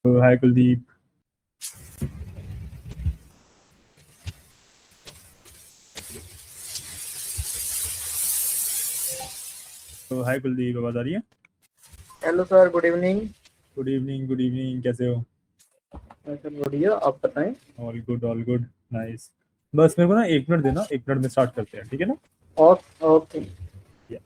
हाय कुलदीप। तो हाय कुलदीप, आवाज आ रही है? Hello sir, good evening. Good evening, good evening. कैसे हो? सर बढ़िया, आप बताएं। All good, all good. Nice. बस मेरे को ना 1 मिनट देना, 1 मिनट में स्टार्ट करते हैं, ठीक है ना? और ओके। या।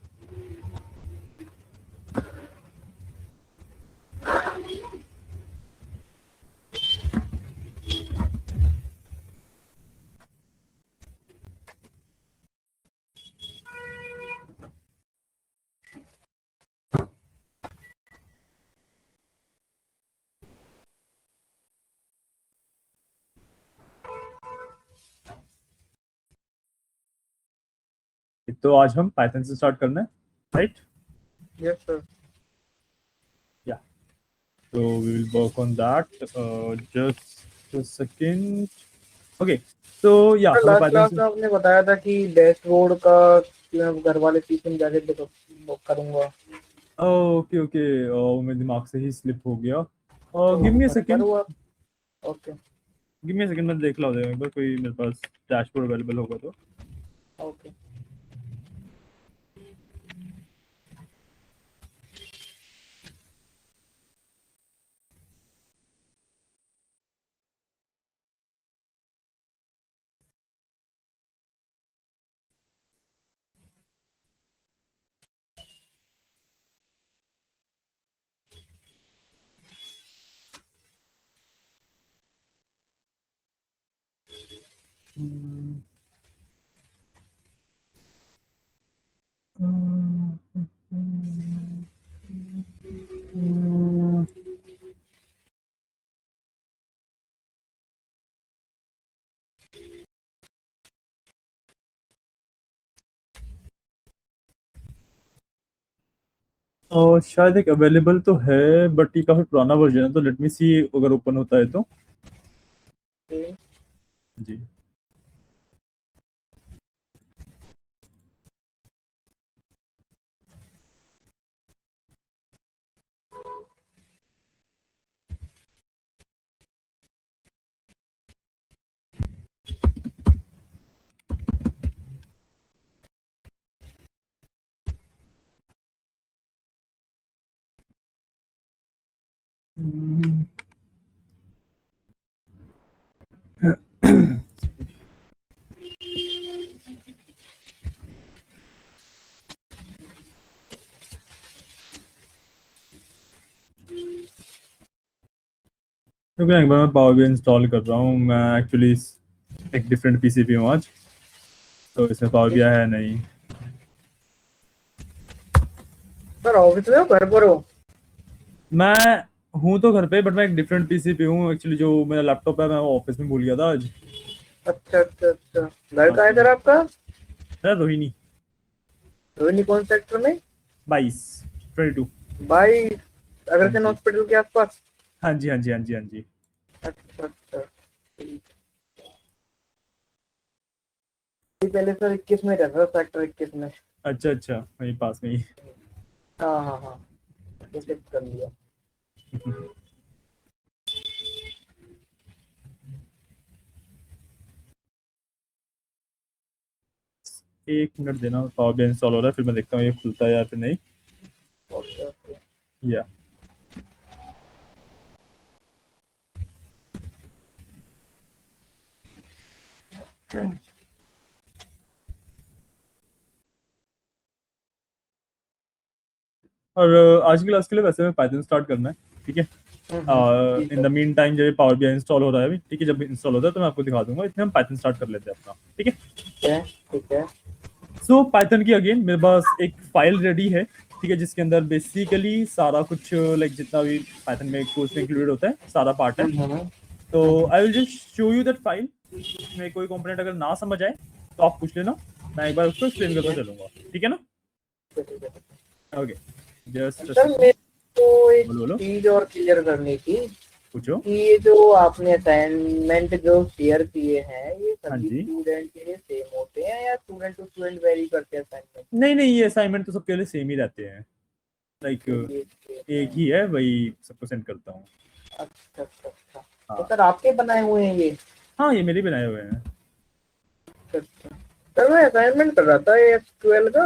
तो आज हम पाइथन से स्टार्ट करना है, राइट? Yes sir. या। तो we will work on that. Just a second. Okay. तो या सर हमें लास्ट पाइथन क्लास से। में आपने बताया था कि डैशबोर्ड का कि मैं घर वाले सीखने जाके बुक करूंगा। Okay okay. मेरे दिमाग से ही स्लिप हो गया। तो गिव मी अ बराबर सेकंड। हुआ। Okay give me a second, मैं देख ला एक बार, कोई मेरे पास डैशबोर्ड अवेलेबल होगा तो। ओके। और शायद एक अवेलेबल तो है, बट ये काफी पुराना वर्जन है, तो लेट मी सी अगर ओपन होता है तो। जी। तो एक बार मैं पावर बी इंस्टॉल कर रहा हूँ। मैं एक्चुअली एक डिफरेंट पीसी पे हूँ आज, तो इसमें पावर बी है नहीं। सर ऑफिस में हो घर पर हो? मैं हूँ तो घर पे, बट मैं एक डिफरेंट पीसी पे हूँ एक्चुअली। जो मेरा लैपटॉप है मैं वो ऑफिस में भूल गया था आज। अच्छा अच्छा अच्छा। घर हाँ कहाँ है तो सर आपका? रोहिणी। रोहिणी कौन सेक्टर में? 22, 22। भाई, हाँ अग्रसेन जी, हॉस्पिटल के आसपास। हाँ जी, हाँ जी, हाँ जी, हाँ जी। अच्छा अच्छा। ठीक। पहले सर 21 में रहता था, सेक्टर 21 में। अच्छा अच्छा, वहीं पास में ही। हाँ हाँ हाँ, ये चेक कर लिया। एक मिनट देना, पावर बी इंस्टॉल हो रहा है, फिर मैं देखता हूँ ये खुलता है या फिर नहीं। Okay okay. या। और आज की क्लास के लिए वैसे में पाइथन स्टार्ट करना है, ठीक है? जी इन सर। द मीन टाइम जब पावर बी इंस्टॉल हो रहा है अभी, ठीक है, जब इंस्टॉल होता है तो मैं आपको दिखा दूंगा। इतने हम पाइथन स्टार्ट कर लेते हैं अपना, ठीक है? ठीक है ठीक है। सो पाइथन की अगेन मेरे पास एक फाइल रेडी है, ठीक है, जिसके अंदर बेसिकली सारा कुछ लाइक जितना भी पाइथन में कोर्स में इंक्लूडेड होता है सारा पार्ट है। हम्म, तो I will just show you that file. इसमें कोई कंपोनेंट अगर ना समझ आए तो आप पूछ लेना, मैं एक बार उसको एक्सप्लेन ठीक करता है चलूंगा, ठीक है ना? ठीक है। Okay. Just a sir second. मेरे को एक बोलो बोलो। चीज और क्लियर करनी थी पूछो। कि ये जो आपने असाइनमेंट जो शेयर किए हैं, ये हाँ सभी जी। स्टूडेंट के लिए सेम होते हैं या स्टूडेंट टू स्टूडेंट वेरी करते हैं असाइनमेंट? नहीं नहीं, ये असाइनमेंट तो सबके लिए सेम ही रहते हैं। लाइक ये एक ही है, वही सबको सेंड करता हूँ। अच्छा अच्छा अच्छा। तो हाँ सर आपके बनाए हुए हैं ये? हाँ, ये मेरे बनाए हुए हैं। अच्छा। सर मैं असाइनमेंट कर रहा था एसक्यूएल का,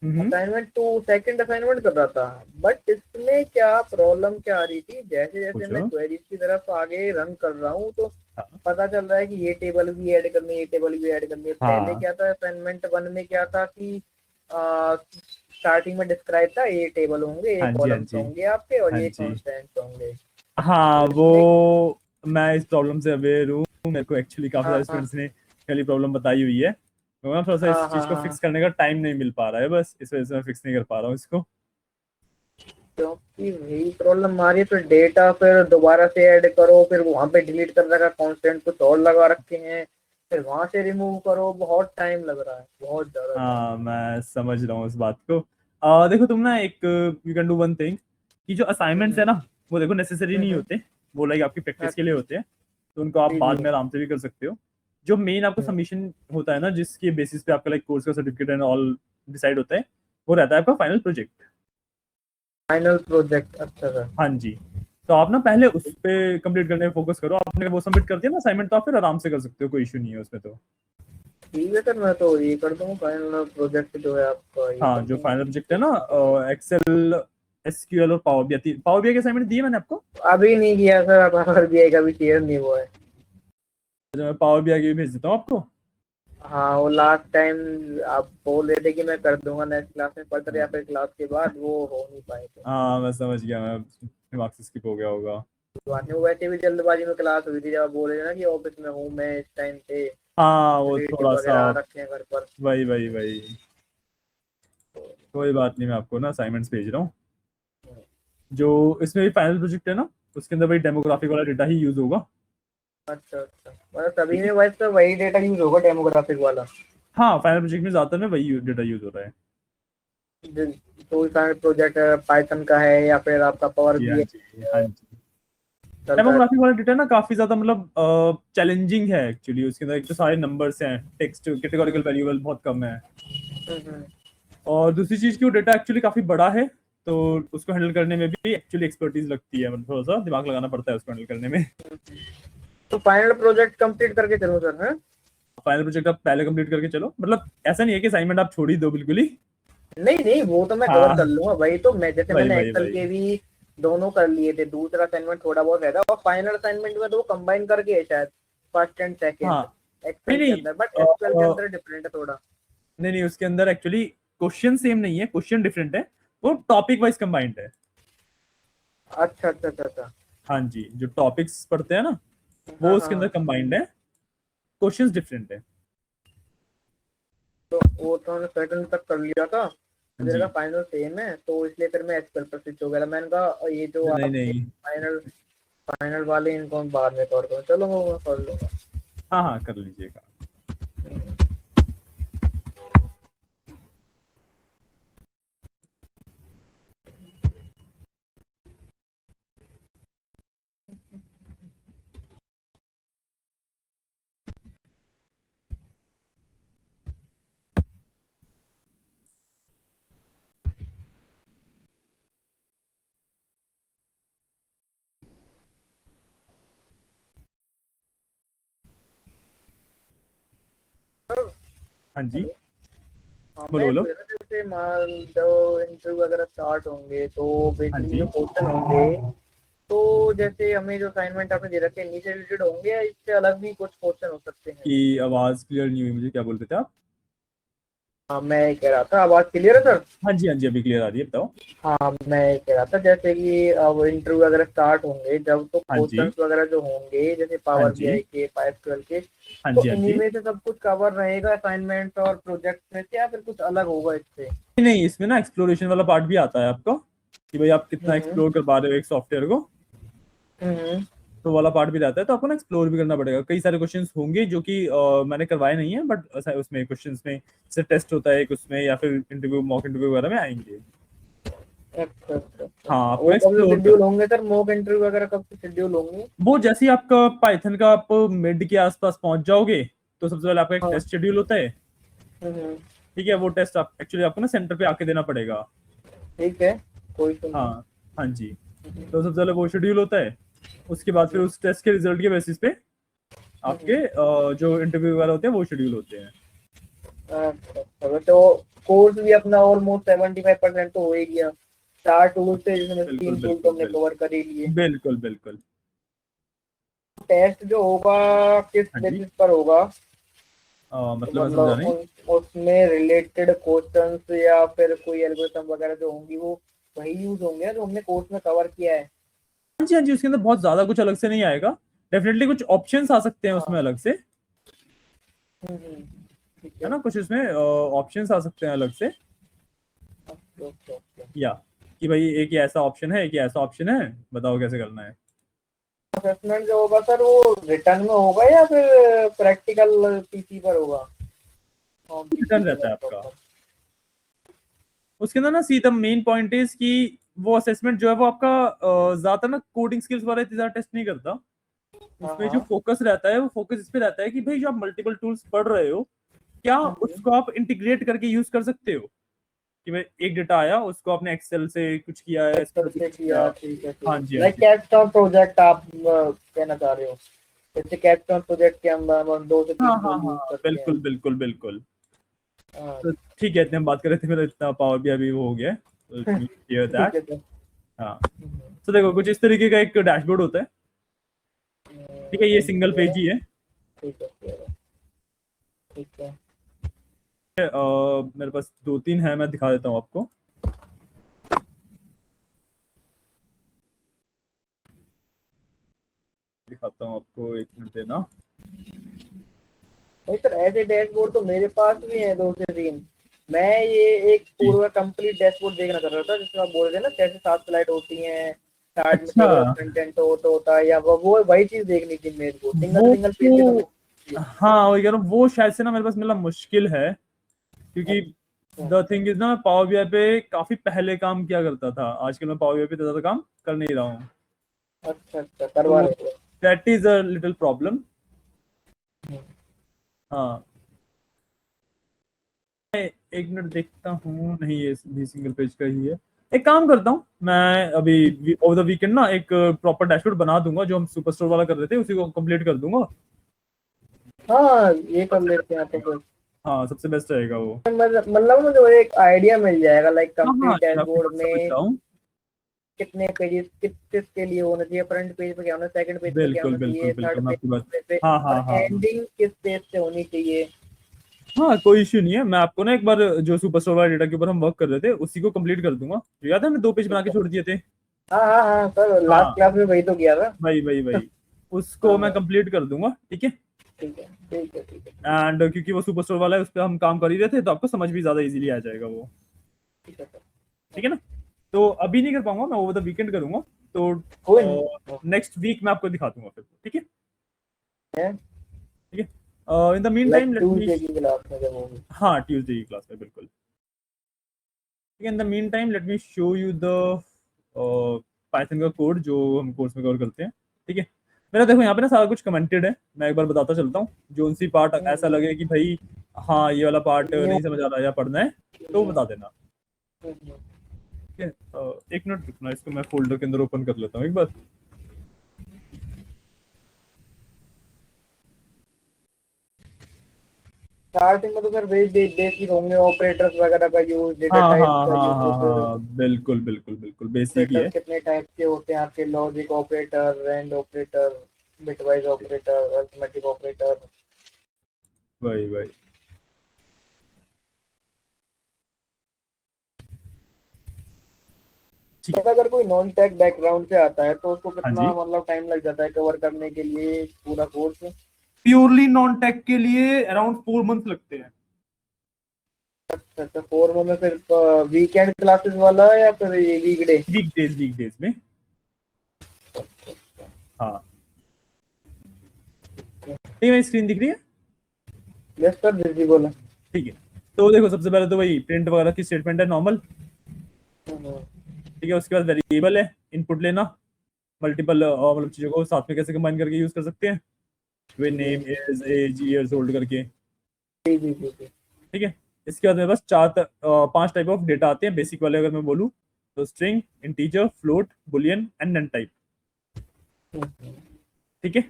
हम्म। असाइनमेंट टू सेकंड असाइनमेंट कर रहा था, बट इसमें क्या प्रॉब्लम क्या आ रही थी, जैसे जैसे मैं पूछो। क्वेरीज की तरफ आगे रन कर रहा हूँ तो हाँ पता चल रहा है कि ये टेबल भी ऐड करनी है, ये टेबल भी ऐड करनी है। पहले हाँ क्या था असाइनमेंट वन में, क्या था कि स्टार्टिंग में डिस्क्राइब था ये टेबल होंगे, ये हाँ जी हाँ कॉलम्स जी होंगे आपके और हाँ ये जी। कॉन्स्टेंट्स होंगे। हाँ तो इसमें वो मैं इस प्रॉब्लम से अवेयर हूँ, मेरे को एक्चुअली काफी हाँ सारे हाँ स्टूडेंट्स ने पहली प्रॉब्लम बताई हुई है, तो ना थोड़ा सा हाँ इस हाँ चीज को हाँ। फिक्स करने का टाइम नहीं मिल पा रहा है, बस इस वजह से मैं फिक्स नहीं कर पा रहा हूँ इसको। क्योंकि वही प्रॉब्लम आ रही है, फिर डेटा फिर दोबारा से ऐड करो, फिर वहां पे डिलीट कर रखा कांस्टेंट कुछ और लगा रखे हैं, फिर वहां से रिमूव करो, बहुत टाइम लग रहा है, बहुत ज्यादा टाइम। हाँ मैं समझ रहा हूँ इस बात को। देखो तुम ना एक you can do one thing, कि जो असाइनमेंट्स है हम्म ना वो देखो नेसेसरी नहीं हम्म। होते, वो लाइक आपकी प्रैक्टिस के लिए होते हैं, तो उनको आप जी बाद जी। में आराम से भी कर सकते हो। जो मेन आपको हम्म। सबमिशन होता है ना, जिसके बेसिस पे आपका लाइक कोर्स का सर्टिफिकेट एंड ऑल डिसाइड होता है, वो रहता है आपका फाइनल प्रोजेक्ट। फाइनल प्रोजेक्ट, अच्छा सर। हाँ जी। तो आप ना पहले उस पे कंप्लीट करने में फोकस करो, आपने वो सबमिट कर दिया ना असाइनमेंट, तो आप फिर आराम से कर सकते हो, कोई इशू नहीं है उसमें तो। ठीक है सर, मैं तो ये कर दूंगा, फाइनल प्रोजेक्ट जो है आपका ये हाँ कर जो दूंगा। फाइनल प्रोजेक्ट है ना, एक्सेल, एसक्यूएल और पावर बीआई के असाइनमेंट दिए मैंने आपको। अभी नहीं किया सर, अब हमारे भी का भी शेयर नहीं हुआ है। जो मैं पावर बीआई के भी भेज देता हूँ आपको। हाँ वो लास्ट टाइम आप बोल रहे थे कि मैं कर दूंगा नेक्स्ट क्लास में पढ़कर, या हाँ फिर क्लास के बाद, वो हो नहीं पाए थे। हाँ, मैं समझ गया, मैं दिमाग से स्किप हो गया होगा। बाद में वो वैसे भी जल्दबाजी में क्लास हुई थी, जब आप बोल रहे थे ना कि ऑफिस में हूँ मैं इस टाइम पे, हाँ कुछ वो रिलेटिव थोड़ा सा, वगैरह आ रखे हैं घर पर। वही वही वही, कोई बात नहीं, मैं आपको ना असाइनमेंट्स भेज रहा हूँ। जो इसमें भी फाइनल प्रोजेक्ट है ना, उसके अंदर वही डेमोग्राफिक वाला डेटा ही यूज होगा। अच्छा अच्छा, मतलब सभी ठीक में है। वैसे तो वही डेटा यूज होगा, डेमोग्राफिक वाला। हाँ फाइनल प्रोजेक्ट में ज्यादातर में वही डेटा यूज हो रहा है। तो प्रोजेक्ट पाइथन का है या फिर आपका पावर जी हाँ बी जी हाँ जी। चल रहा है? डेमोग्राफिक वाला डेटा ना काफी ज्यादा मतलब चैलेंजिंग है एक्चुअली, उसके अंदर एक तो सारे नंबर्स हैं, टेक्स्ट कैटेगोरिकल वेरिएबल बहुत कम है, हम्म। और दूसरी चीज की वो डेटा एक्चुअली काफी बड़ा है, तो उसको हैंडल करने में भी एक्चुअली एक्सपर्टीज लगती है, मतलब थोड़ा सा दिमाग लगाना पड़ता है उसको हैंडल करने में। तो फाइनल प्रोजेक्ट कंप्लीट करके चलूँ सर, है? फाइनल प्रोजेक्ट आप पहले कंप्लीट करके चलो, मतलब ऐसा नहीं है कि असाइनमेंट आप छोड़ ही दो बिल्कुल ही। नहीं नहीं, वो तो मैं कवर कर हाँ लूंगा, वही तो मैं, जैसे वही मैंने वही एक्सेल वही। के भी दोनों कर लिए थे, दूसरा असाइनमेंट थोड़ा बहुत रहता है, और फाइनल असाइनमेंट में तो वो कंबाइन करके है शायद, फर्स्ट एंड हाँ सेकंड नहीं एक्सेल के नहीं, अंदर, बट एसक्यूएल के अंदर डिफरेंट है थोड़ा। नहीं नहीं, उसके अंदर एक्चुअली क्वेश्चन सेम नहीं है, क्वेश्चन डिफरेंट है, वो टॉपिक वाइज कंबाइंड है। अच्छा अच्छा अच्छा अच्छा। हाँ जी, जो टॉपिक्स पढ़ते हैं ना वो हाँ हाँ उसके अंदर हाँ। कंबाइंड है, क्वेश्चंस डिफरेंट है। तो वो तो मैंने सेकंड तक कर लिया था, मुझे लगा जी फाइनल सेम है, तो इसलिए फिर मैं एसक्यूएल पर स्विच हो गया था। मैंने कहा ये जो नहीं आपके नहीं, फाइनल फाइनल वाले इनको हम बाद में कवर करूँ, चलो वो मैं कर लूंगा। हाँ हाँ कर लीजिएगा। हाँ जी, हेलो। हाँ बोलो मैं बोलो। पूछ रहा था, जैसे मान लो इंटरव्यू वगैरह स्टार्ट होंगे तो हाँ बेसिकली जी, जो क्वेश्चन होंगे, तो जैसे हमें जो असाइनमेंट आपने दे रखे हैं इन्हीं से रिलेटेड होंगे, या इससे अलग भी कुछ क्वेश्चन हो सकते हैं? कि आवाज क्लियर नहीं हुई मुझे, क्या बोलते थे आप? हाँ मैं ये कह रहा था, आवाज क्लियर है सर? हाँ जी हाँ जी, अभी क्लियर आ रही है, बताओ। हाँ मैं ये कह रहा था, जैसे कि अब इंटरव्यू वगैरह स्टार्ट होंगे जब, तो हाँ जी क्वेश्चंस वगैरह जो होंगे जैसे हाँ पावर जी बीआई के, पाइथन के, हाँ तो जी हाँ इन्हीं जी। में से सब कुछ कवर रहेगा असाइनमेंट और प्रोजेक्ट में से, या फिर कुछ अलग होगा इससे? नहीं नहीं, इसमें ना एक्सप्लोरेशन वाला पार्ट भी आता है आपका, कि भाई आप कितना हम्म एक्सप्लोर कर पा रहे हो एक सॉफ्टवेयर को, हम्म। तो वाला पार्ट भी रहता है, तो आपको ना एक्सप्लोर भी करना पड़ेगा। कई सारे क्वेश्चंस होंगे जो कि मैंने करवाए नहीं है, बट उसमें क्वेश्चंस में से टेस्ट होता है एक उसमें, या फिर इंटरव्यू, मॉक इंटरव्यू वगैरह में आएंगे। अच्छा अच्छा अच्छा। हाँ आपको वो कब से एक्सप्लोर कर, शेड्यूल होंगे सर, मॉक इंटरव्यू वगैरह कब से शेड्यूल होंगे? वो जैसे ही आपका पाइथन का आप मिड के आसपास पहुंच जाओगे, तो सबसे पहले आपका एक हाँ। टेस्ट शेड्यूल होता है। हम्म। ठीक है, वो टेस्ट आप एक्चुअली आपको ना सेंटर पे आके देना पड़ेगा। ठीक है। कोई सुन हाँ हाँ जी। तो सबसे पहले वो शेड्यूल होता है, उसके बाद फिर उस टेस्ट के रिजल्ट के बेसिस पे आपके जो इंटरव्यू वगैरह होते हैं वो शेड्यूल होते हैं। अच्छा, तो कोर्स भी अपना ऑलमोस्ट 75% तो हो ही गया। 4 टूल थे जिसमें बिल्कुल 3 टूल तो बिल्कुल हमने बिल्कुल कवर कर ही लिए। बिल्कुल बिल्कुल। टेस्ट जो होगा किस हाँ जी। बेसिस पर होगा? तो मतलब मैं समझा मतलब नहीं। उसमें रिलेटेड क्वेश्चंस या फिर कोई एल्गोरिथम वगैरह जो होंगी वो वही यूज होंगे जो हमने कोर्स में कवर किया है। हाँ जी हाँ जी, उसके अंदर बहुत ज्यादा कुछ अलग से नहीं आएगा। डेफिनेटली कुछ ऑप्शंस आ सकते हैं उसमें हाँ। अलग से, हम्म, ठीक है है। ना, कुछ इसमें ऑप्शंस आ सकते हैं अलग से, ओके ओके ओके। या कि भाई एक ये ऐसा ऑप्शन है, एक ये ऐसा ऑप्शन है, बताओ कैसे करना है। असेसमेंट जो होगा सर वो रिटर्न में होगा या फिर प्रैक्टिकल पीसी पर होगा? पीसी रिटर्न पे रहता है लैपटॉप आपका। पर। उसके अंदर ना see the main point is कि वो असेसमेंट जो है वो आपका ज्यादा ना कोडिंग स्किल्स वाला इतना टेस्ट नहीं करता। हाँ उसमें जो हाँ। फोकस रहता है वो फोकस इस पे रहता है कि भाई जो आप मल्टीपल टूल्स पढ़ रहे हो, क्या हम्म, उसको आप इंटीग्रेट करके यूज कर सकते हो। कि भाई एक डेटा आया, उसको आपने एक्सेल से कुछ किया है, एक्सेल स्प्रेडशीट से कुछ किया। किया, ठीक है हाँ ठीक जी है। हाँ लाइक जी। कैप्स्टोन प्रोजेक्ट आप कहना चाह रहे हो? जैसे कैप्स्टोन प्रोजेक्ट के अंदर हम 2 से 3 हाँ हाँ टूल यूज हाँ करते हैं। बिल्कुल बिल्कुल बिल्कुल। हाँ। तो ठीक है, इतने हम बात कर रहे थे, मेरा इतना पावर भी अभी वो हो गया, तो क्लियर ठीक दैट। है सर। हाँ। तो देखो कुछ इस तरीके का एक डैशबोर्ड होता है। ठीक है, ये सिंगल ठीक पेज है ही है। ठीक है। मेरे पास दो तीन है, मैं दिखा देता हूँ आपको। दिखाता हूँ आपको, एक मिनट देना। नहीं सर, ऐसे डैशबोर्ड तो मेरे पास भी है 2 से 3। मैं ये एक जी। पूरा कंप्लीट डैशबोर्ड देखना चाह रहा था जिसमें आप बोल रहे थे ना कैसे 7 स्लाइड होती हैं, स्टार्ट में अच्छा। टेबल ऑफ कंटेंट होता है, या वो वही चीज देखनी थी मेरे को। सिंगल वो सिंगल पेज के समझ। हाँ वही कह रहा हूँ, वो शायद से ना मेरे पास मिलना मुश्किल है, क्योंकि अच्छा द थिंग इज ना, मैं पावर बीआई पे काफी पहले काम किया करता था, आजकल मैं पावर बीआई पे ज्यादा काम कर नहीं रहा हूँ। अच्छा अच्छा, करवा तो रहे थे। That is a little problem. हाँ, एक मिनट देखता हूँ, नहीं ये भी सिंगल पेज का ही है। एक काम करता हूँ मैं, अभी ओवर द वीकेंड ना एक प्रॉपर डैशबोर्ड बना दूंगा, जो हम सुपर स्टोर वाला कर रहे थे उसी को कंप्लीट कर दूंगा। हाँ, ये कर लेते हैं तो फिर। हाँ सबसे बेस्ट रहेगा वो। मतलब मुझे एक आइडिया मिल जाएगा लाइक हाँ हाँ, कंप्लीट मैं आपकी डैशबोर्ड बात समझ में रहा हूँ। कितने पेजेस किस किस के लिए होना चाहिए, फ्रंट पेज पे क्या होना, सेकंड पेज पे क्या बिल्कुल होना बिल्कुल चाहिए, बिल्कुल, थर्ड मैं पेज आपकी बात। पे हाँ और हाँ हाँ हाँ। एंडिंग किस पेज से होनी चाहिए। हाँ कोई इश्यू नहीं है, मैं आपको ना एक बार जो सुपर स्टोर वाले डेटा के ऊपर हम वर्क कर रहे थे उसी को कंप्लीट कर दूंगा, जो याद है हमने 2 पेज बना ठीक के है। छोड़ दिए थे। हाँ हाँ हाँ सर, लास्ट हाँ क्लास में वही तो किया था। वही वही वही, उसको मैं हाँ। कंप्लीट कर दूंगा, ठीक है। ठीक है ठीक है ठीक है एंड क्योंकि वो सुपर स्टोर वाला है, उस पर हम काम कर ही रहे थे, तो आपको समझ भी ज्यादा इजीली आ जाएगा वो। ठीक है सर। ठीक है ना। तो अभी नहीं कर पाऊंगा, मैं ओवर द वीकेंड करूंगा। कोई तो नहीं नेक्स्ट वीक मैं आपको दिखा दूंगा फिर, ठीक है। है। ठीक है, in the mean like time let me. Tuesday की क्लास में जब होगी। हाँ ट्यूसडे की क्लास में बिल्कुल। ठीक है, in the mean time let me show you the Python का कोड जो हम कोर्स में कवर करते हैं। ठीक है, मेरा देखो यहाँ पे ना सारा कुछ कमेंटेड है, मैं एक बार बताता चलता हूँ, जो उनसी पार्ट ऐसा लगे कि भाई हाँ ये वाला पार्ट न्यू। नहीं समझ आ रहा है या पढ़ना है, तो वो बता देना। ठीक है, एक मिनट रुकना, इसको मैं फोल्डर के अंदर ओपन कर लेता हूँ एक बार। स्टार्टिंग में तो सर बेसिक होंगे, ऑपरेटर्स वगैरह का यूज, डेटा हाँ टाइप हाँ का हाँ हाँ यूज। हाँ बिल्कुल बिल्कुल बिल्कुल, बेसिक ही ऑपरेटर्स है। कितने टाइप के होते हैं आपके? Logic operator, and operator, bitwise operator, arithmetic operator. वही वही। ठीक है। अगर कोई नॉन टेक बैकग्राउंड से आता है तो उसको हाँ कितना जी, मतलब टाइम लग जाता है कवर करने के लिए पूरा कोर्स? प्योरली नॉन टेक के लिए अराउंड 4 मंथ लगते हैं। अच्छा, 4 में फिर वीकेंड क्लासेस वाला है या फिर ये वीकडे? वीक डेज में। हाँ ठीक है, मेरी स्क्रीन दिख रही है। यस सर, विजिबल है। ठीक है, तो देखो सबसे पहले तो वही प्रिंट वगैरह की स्टेटमेंट है नॉर्मल। हम्म, ठीक है, उसके बाद वेरिएबल है, इनपुट लेना, मल्टीपल मतलब चीजों को साथ में कैसे कंबाइन करके यूज कर सकते हैं, वे जी name is age years old करके। जी जी। ठीक है, इसके बाद मेरे पास 5 टाइप ऑफ डेटा आते हैं बेसिक वाले, अगर मैं बोलूँ तो string, integer, float, boolean and none type. ठीक है,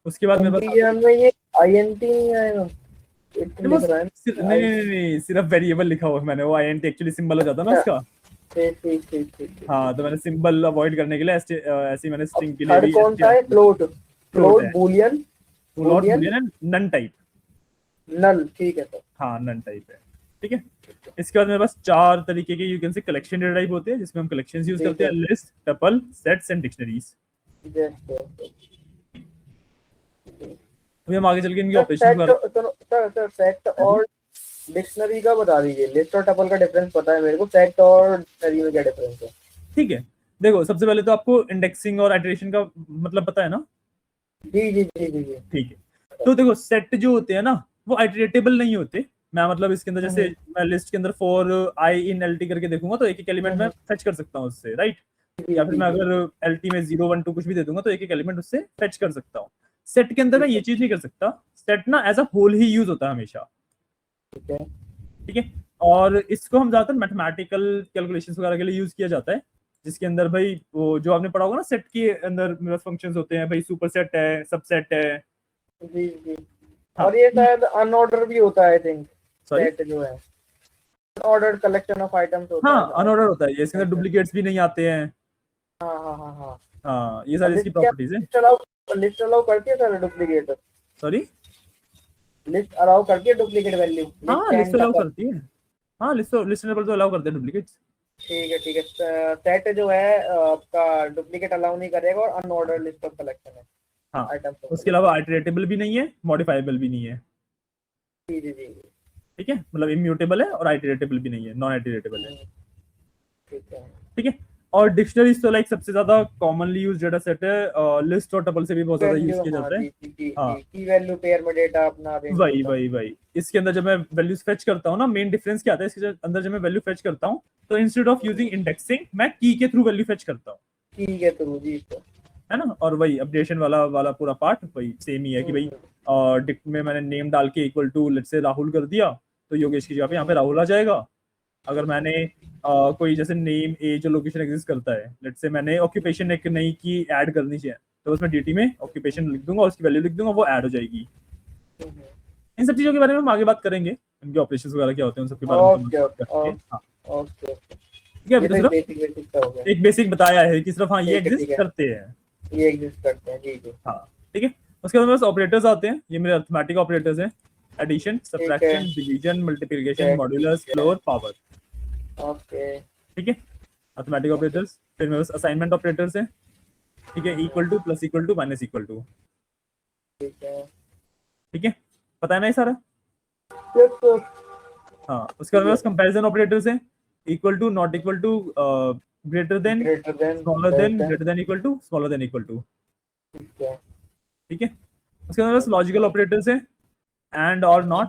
उसके बाद मेरे पास इंटीजर में ये आईएनटी नहीं आएगा, इतना नहीं, वो लिख रहा है नहीं नहीं नहीं, सिर्फ वेरिएबल लिखा हुआ है मैंने, वो आईएनटी एक्चुअली सिंबल हो जाता है ना अच्छा, उसका। ठीक ठीक ठीक ठीक ठीक। हाँ, तो मैंने सिंबल अवॉइड करने के लिए ऐसे ही मैंने अब स्ट्रिंग के लिए थर्ड भी कौन सा है? फ्लोट, फ्लोट फ्लोट है, boolean, float, boolean boolean and none type. Null, ठीक है सर। हाँ, नन टाइप है। ठीक है, इसके बाद मेरे पास 4 तरीके के you can say collection data type होते हैं, जिसमें हम कलेक्शंस यूज ठीक करते हैं, है। List, tuple, sets and dictionaries. अभी हम आगे चल के इनके सर ऑपरेशंस सेट, बारे सर सेट में। और डिक्शनरी का बता दीजिए। लिस्ट और टपल का डिफरेंस पता है मेरे को, सेट और डिक्शनरी में क्या डिफरेंस है? ठीक है, देखो सबसे पहले तो आपको इंडेक्सिंग और आइटरेशन का मतलब पता है ना। जी जी जी जी जी। ठीक है, तो देखो सेट जो होते हैं ना, वो आइटरेटेबल नहीं होते। मैं मतलब इसके अंदर जैसे हम्म, मैं लिस्ट के अंदर for I in L T करके देखूंगा तो एक एक एलिमेंट में फेच कर सकता हूँ उससे, राइट। जी या फिर जी मैं जी। अगर एल टी में 0 1 2 कुछ भी दे दूंगा तो एक एक एलिमेंट उससे फेच कर सकता हूँ। सेट के अंदर मैं ठीक ये है चीज नहीं कर सकता। सेट ना एज अ होल ही यूज होता है हमेशा। ठीक है। ठीक है, और इसको हम ज्यादातर मैथमेटिकल कैलकुलेशंस वगैरह के लिए यूज किया जाता है, जिसके अंदर भाई वो जो आपने पढ़ा होगा ना, सेट के अंदर मेरे फंक्शंस होते हैं भाई, सुपर सेट है, सबसेट है। जी जी। हाँ, और ये शायद अनऑर्डर भी होता है आई थिंक, सॉरी, सेट जो है अनऑर्डर्ड कलेक्शन ऑफ आइटम्स होता हाँ है आई अनऑर्डर थिंक। होता है ये, इसके अंदर डुप्लीकेट्स भी नहीं आते हैं। हाँ हाँ हाँ हाँ। हाँ, ये और सारी इसकी लिस्ट क्या, प्रॉपर्टीज है। लिस्ट अलाउ करती है sir duplicate? Sorry, list allow करती है डुप्लीकेट वैल्यू, हाँ list list and allow tuple? करती है। हाँ, लिस्टेबल तो अलाउ करते हैं डुप्लीकेट्स। ठीक है ठीक है। सेट जो है आपका डुप्लीकेट अलाउ नहीं करेगा, और अनऑर्डर्ड लिस्ट ऑफ कलेक्शन है हाँ, आइटम्स ऑफ उसके अलावा कलेक्शन। आइटरेटेबल भी नहीं है, मॉडिफाइबल भी नहीं है। जी जी जी। ठीक है, मतलब इम्यूटेबल है और आइटरेटेबल भी नहीं है, नॉन आइटरेटेबल है। हम्म, ठीक है। ठीक है, और डिक्शनरीज तो लाइक सबसे ज्यादा कॉमनली यूज डेटा सेट है, लिस्ट और टपल से भी बहुत ज्यादा यूज वैल्यू, किया हाँ जाता है। जी जी जी हाँ, जी, की वैल्यू पेयर में डेटा अपना अरेंज वही होता है। वही वही, इसके अंदर जब मैं वैल्यूज फेच करता हूँ ना, मेन डिफरेंस क्या आता है इसके अंदर, जब मैं वैल्यू फेच करता हूँ तो इंस्टेड ऑफ यूजिंग इंडेक्सिंग मैं की के थ्रू वैल्यू फेच करता हूँ, ठीक है तो जी सर। है ना। और वही अपडेशन वाला वाला पूरा पार्ट वही सेम ही है कि भाई डिक्ट में मैंने नेम डाल के equal to let's say Rahul कर दिया, तो योगेश की जगह पे यहाँ पे राहुल आ जाएगा। अगर मैंने कोई जैसे नेम एज और लोकेशन एग्जिस्ट करता है, लेट्स से मैंने ऑक्यूपेशन एक नई की ऐड करनी चाहिए, तो उसमें डीटी में ऑक्यूपेशन लिख दूंगा, उसकी वैल्यू लिख दूंगा, वो ऐड हो जाएगी। इन सब चीजों के बारे में हम आगे बात करेंगे, इनके ऑपरेशंस वगैरह क्या होते हैं उन सब के बारे में ओके कमेंट ओके करके। ओके हाँ, ओके ओके। ठीक है, अभी ये तो तो एक सिर्फ बेसिक बेसिक सा हो गया। एक बेसिक बताया है कि सिर्फ हाँ ये ठीक एग्जिस्ट है, करते हैं। ये एग्जिस्ट करते हैं, जी जी। हाँ, ठीक है, उसके बाद बस ऑपरेटर्स आते हैं, ये मेरे अरिथमेटिक ऑपरेटर्स हैं, एडिशन, ठीक है सब्ट्रैक्शन, डिवीजन, मल्टीप्लिकेशन, ठीक मॉड्यूलस, है। Floor, power. ओके ठीक है, अरिथमेटिक ओके। ऑपरेटर्स। फिर मेरे पास असाइनमेंट ऑपरेटर्स हैं। ठीक है, equal to, plus equal to, minus equal to. ठीक है। ठीक है, पता है ना ये सारा। Yes sir. हाँ, उसके बाद मेरे पास कंपैरिजन ऑपरेटर्स हैं, equal to, not equal to, greater than, greater than, smaller less than, than. Greater than equal to, smaller than equal to. ठीक है। ठीक है, उसके बाद मेरे पास लॉजिकल ऑपरेटर्स हैं, एंड और नॉट।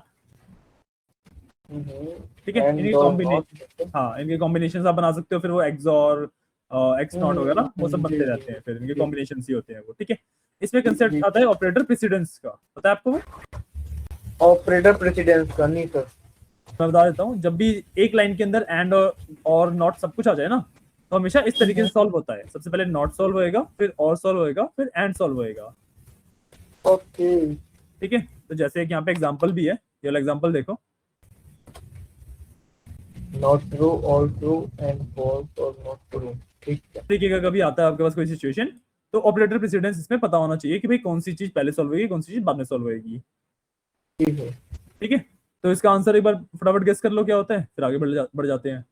ठीक है, इनके एंड और कॉम्बिनेशन, नॉट। हाँ इनके कॉम्बिनेशन आप बना सकते हो, फिर वो एक्स और एक्स नॉट वगैरह वो सब जी बनते जी रहते हैं, फिर इनके जी कॉम्बिनेशन ही होते हैं वो। ठीक है, इसमें जी। कंसेप्ट आता है ऑपरेटर प्रेसिडेंस का, पता है आपको वो। ऑपरेटर प्रेसिडेंस का नहीं सर। मैं बता देता हूँ, जब भी एक लाइन के अंदर एंड और नॉट सब कुछ आ जाए ना, तो हमेशा इस तरीके से सॉल्व होता है, सबसे पहले नॉट सॉल्व होएगा, फिर और सॉल्व होएगा, फिर एंड सॉल्व होएगा। ओके। ठीक है, तो जैसे एक यहाँ पे एग्जांपल भी है, ये वाला एग्जांपल देखो। Not true, all true and false और नॉट ट्रू। ठीक है। तरीके का कभी आता है आपके पास कोई सिचुएशन, तो ऑपरेटर प्रेसिडेंस इसमें पता होना चाहिए कि भाई कौन सी चीज पहले सॉल्व होगी, कौन सी चीज बाद में सॉल्व होगी। ठीक है। ठीक है, तो इसका आंसर एक बार फटाफट गेस कर लो क्या होता है, फिर आगे बढ़ जाते हैं।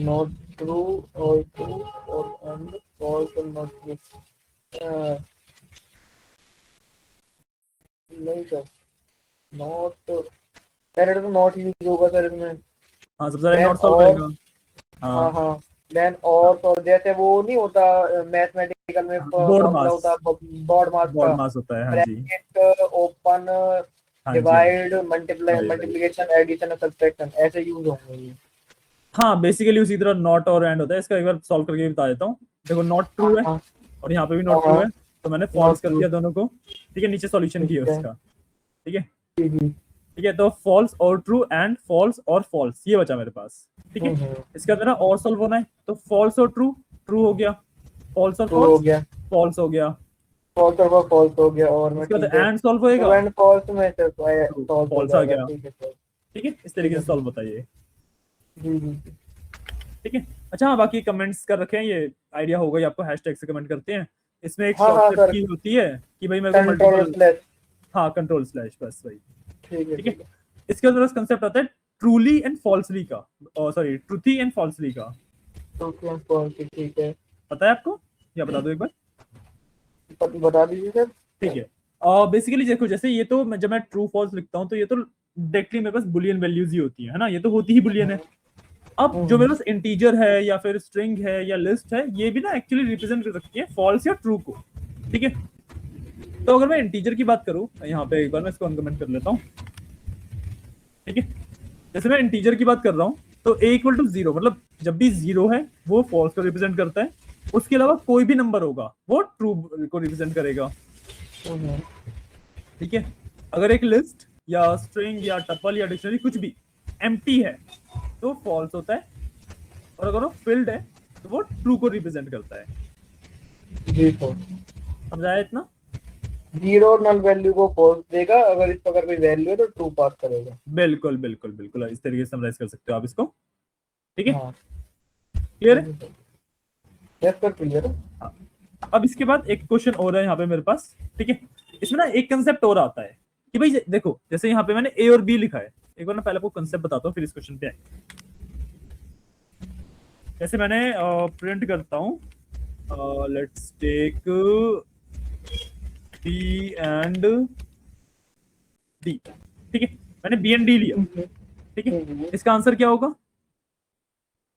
नॉट ट्रू, ऑल ट्रू और एंड फॉल्स और नॉट ट्रू। नहीं सर, नॉट, सर तो नॉट यूज होगा सर इसमें। हाँ, सबसे पहले देन नॉट सॉल्व और, होएगा। हाँ हाँ, हाँ, देन और जैसे वो नहीं होता मैथमेटिकल में बोर्ड फॉर्मूला मास, होता बॉड मास का, बोर्ड मास होता है, हाँ जी। ब्रैकेट ओपन, हाँ जी, हाँ जी, डिवाइड, वही वही। मल्टीप्लिकेशन, एडिशन और सब्ट्रैक्शन ऐसे यूज होंगे ये। हाँ, बेसिकली उसी तरह नॉट और एंड होता है, इसका एक बार सॉल्व करके बता देता हूँ। देखो नॉट ट्रू है, हाँ और यहाँ पे भी नॉट ट्रू हाँ। है, तो मैंने नॉट फॉल्स कर ट्रू। दिया दोनों को। ठीक है, नीचे सॉल्यूशन ठीक किया है उसका। ठीक है, जी जी। ठीक है, तो फॉल्स और ट्रू एंड फॉल्स और फॉल्स, ये बचा मेरे पास। ठीक है, इसका मेरा और सॉल्व होना है, तो फॉल्स और ट्रू, ट्रू हो गया, फॉल्स और ट्रू हो फॉल्स, गया, फॉल्स हो गया। फॉल्स और फॉल्स हो गया, और मैं इसके बाद ठीक है, एंड सॉल्व ट्रू होएगा, एंड फॉल्स में से ट्रू फॉल्स हो फॉल्स आ जाएगा, गया। ठीक है सर। ठीक है, इस ठीक तरीके है से सर। सॉल्व बताइए। जी। ठीक है, अच्छा हाँ, बाकी कमेंट्स कर रखे हैं, ये आइडिया होगा ही आपको, हैशटैग से कमेंट करते हैं। इसमें एक हाँ हाँ शॉर्टकट सर, की होती है कि भाई मेरे को कंट्रोल मल्टीपल, स्लैश। हाँ कंट्रोल स्लैश, बस वही। ठीक है ठीक है, ठीक है। इसके अंदर कंसेप्ट आता है ट्रूली एंड फॉल्सली का, सॉरी ट्रूथी एंड फॉल्सली का। ट्रू एंड फॉल्स, ठीक है। पता है आपको या बता दो एक बार? बता दीजिए सर। ठीक है, बेसिकली देखो, जैसे ये तो जब मैं ट्रू फॉल्स लिखता हूँ तो ये तो डायरेक्टली मेरे पास बुलियन वैल्यूज ही होती है ना, ये तो होती ही बुलियन है। अब जो मेरे पास इंटीजर है या फिर स्ट्रिंग है या लिस्ट है, ये भी ना एक्चुअली रिप्रेजेंट कर सकती है फॉल्स या ट्रू को। ठीक है, तो अगर मैं इंटीजर की बात करूं, यहाँ पे एक बार मैं इसको अनकमेंट कर लेता हूँ। ठीक है, जैसे मैं इंटीजर की बात कर रहा हूँ, तो a इक्वल टू 0, मतलब जब भी 0 है वो फॉल्स को रिप्रेजेंट करता है, उसके अलावा कोई भी नंबर होगा वो ट्रू को रिप्रेजेंट करेगा। ठीक है, अगर एक लिस्ट या स्ट्रिंग या टपल या डिक्शनरी कुछ भी एम्प्टी है तो फॉल्स होता है, और अगर वो फिल्ड है तो वो ट्रू को रिप्रेजेंट करता है। जी सर। समझाया इतना? जीरो नल वैल्यू को फॉल्स देगा, अगर इस पर अगर कोई वैल्यू है तो ट्रू पास करेगा। बिल्कुल बिल्कुल बिल्कुल, इस तरीके से समराइज कर सकते हो आप इसको। ठीक है, हाँ क्लियर है? यस सर, क्लियर है। हाँ। अब इसके बाद एक क्वेश्चन और है यहाँ पे मेरे पास। ठीक है, इसमें ना एक कंसेप्ट और आता है कि भाई देखो, जैसे यहाँ पे मैंने ए और बी लिखा है, एक बार मैं पहले आपको कंसेप्ट बताता हूँ फिर इस क्वेश्चन पे आएंगे। जैसे मैंने प्रिंट करता हूँ, let's take B and D. ठीक है, मैंने बी एंड डी लिया। ठीक है, इसका आंसर क्या होगा?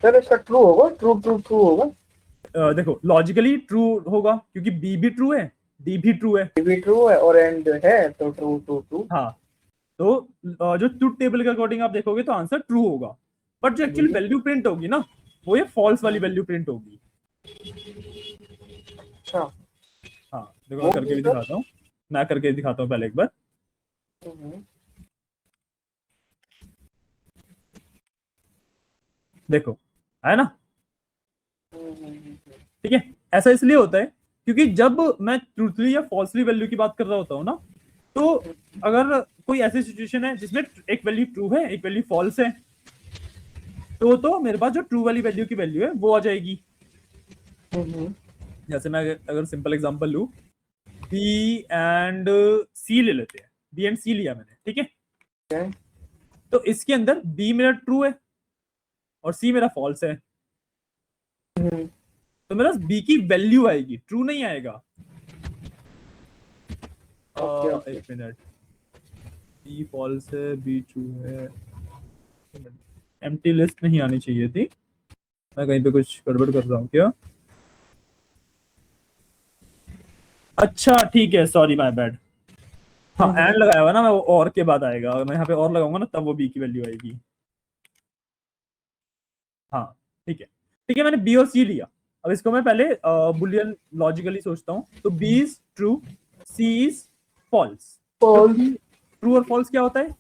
सर इसका ट्रू होगा, ट्रू ट्रू ट्रू होगा। देखो लॉजिकली ट्रू होगा क्योंकि बी भी ट्रू है, डी भी ट्रू है। भी ट्रू है और एंड है तो ट्रू ट्रू ट्रू। हाँ, तो जो ट्रूथ टेबल के अकॉर्डिंग आप देखोगे तो आंसर ट्रू होगा, बट जो एक्चुअल वैल्यू प्रिंट होगी ना, वो ये फॉल्स वाली वैल्यू प्रिंट होगी। अच्छा। हाँ देखो, मैं करके भी दिखाता हूँ, मैं करके दिखाता हूँ पहले एक बार। देखो, है ना? ठीक है, ऐसा इसलिए होता है क्योंकि जब मैं ट्रूथली या फॉल्सली वैल्यू की बात कर रहा होता हूँ ना, तो अगर कोई ऐसी सिचुएशन है जिसमें एक वैल्यू ट्रू है एक वैल्यू फॉल्स है, तो मेरे पास जो ट्रू वाली वैल्यू की वैल्यू है वो आ जाएगी। जैसे मैं अगर सिंपल एग्जांपल लूं, बी एंड सी ले लेते हैं, बी एंड सी लिया मैंने। ठीक है, तो इसके अंदर बी मेरा ट्रू है और सी मेरा फॉल्स है, तो मेरा बी की वैल्यू आएगी, ट्रू नहीं आएगा। एक मिनट, बी फॉल्स है बी ट्रू है, एम्प्टी लिस्ट नहीं आनी चाहिए थी, मैं कहीं पे कुछ गड़बड़ कर रहा हूँ क्या? अच्छा ठीक है, सॉरी माय बैड। हाँ, एंड लगाया हुआ ना मैं, वो और के बाद आएगा, अगर मैं यहाँ पे और लगाऊंगा ना तब वो बी की वैल्यू आएगी। हाँ ठीक है, ठीक है, मैंने बी और सी लिया। अब इसको मैं पहले बुलियन लॉजिकली सोचता हूँ, तो B is true, C is false. True और फॉल्स क्या होता है?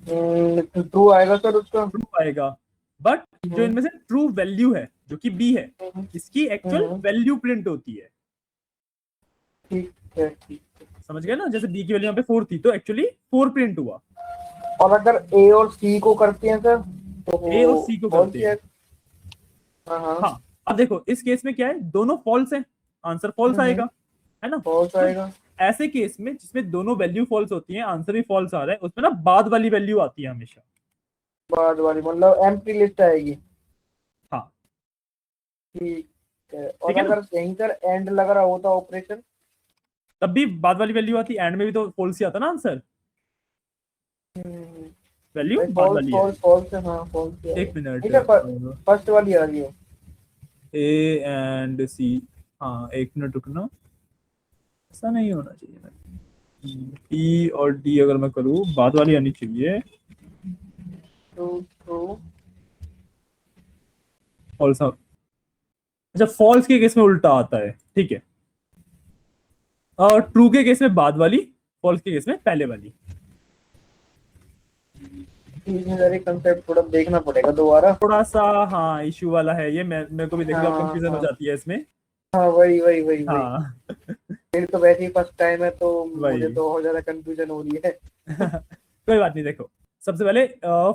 ट्रू आएगा सर, उसका ट्रू आएगा, बट जो इनमें से ट्रू वैल्यू है जो कि बी है, इसकी एक्चुअल वैल्यू प्रिंट होती है। ठीक है ठीक है। समझ गए ना? जैसे बी की वैल्यू यहाँ पे 4 थी तो एक्चुअली 4 प्रिंट हुआ। और अगर ए और सी को करते हैं सर तो ए और सी को करते हैं, हाँ। अब देखो इस केस में क्या है, दोनों फॉल्स हैं, आंसर फॉल्स आएगा, है ना? फॉल्स आएगा। ऐसे केस में जिसमें दोनों वैल्यू फॉल्स होती हैं, आंसर भी फॉल्स आ रहा है, उसमें ना बाद वाली वैल्यू आती है हमेशा। बाद वाली मतलब एम्प्टी लिस्ट आएगी। हाँ ठीक है। और ठीक है ना? अगर यहीं पर एंड लग रहा होता ऑपरेशन तब भी बाद वाली वैल्यू आती, एंड में भी तो फॉल्स ही आता ना आंसर, वैल्यू बाद वाली है। फॉल्स है, हाँ फॉल्स है। एक मिनट, ठीक है, फर्स्ट वाली आ रही है ए एंड सी, हाँ एक मिनट रुकना, ऐसा नहीं होना चाहिए। ई और डी अगर मैं करूँ, बाद वाली आनी चाहिए। ट्रू ट्रू फॉल्स, अच्छा फॉल्स के केस में उल्टा आता है, ठीक है। और ट्रू के केस में बाद वाली, फॉल्स के केस में पहले वाली। इमेजिनरी कंसेप्ट थोड़ा देखना पड़ेगा दोबारा। थोड़ा सा हाँ इशू वाला है ये, मैं मेरे को भी देखो हाँ कंफ्यूजन हो हाँ जाती है इसमें। हाँ, वही वही वही वही। हाँ मेरी तो वैसे ही फर्स्ट टाइम है तो मुझे वही तो और ज्यादा कंफ्यूजन हो रही है। कोई बात नहीं, देखो सबसे पहले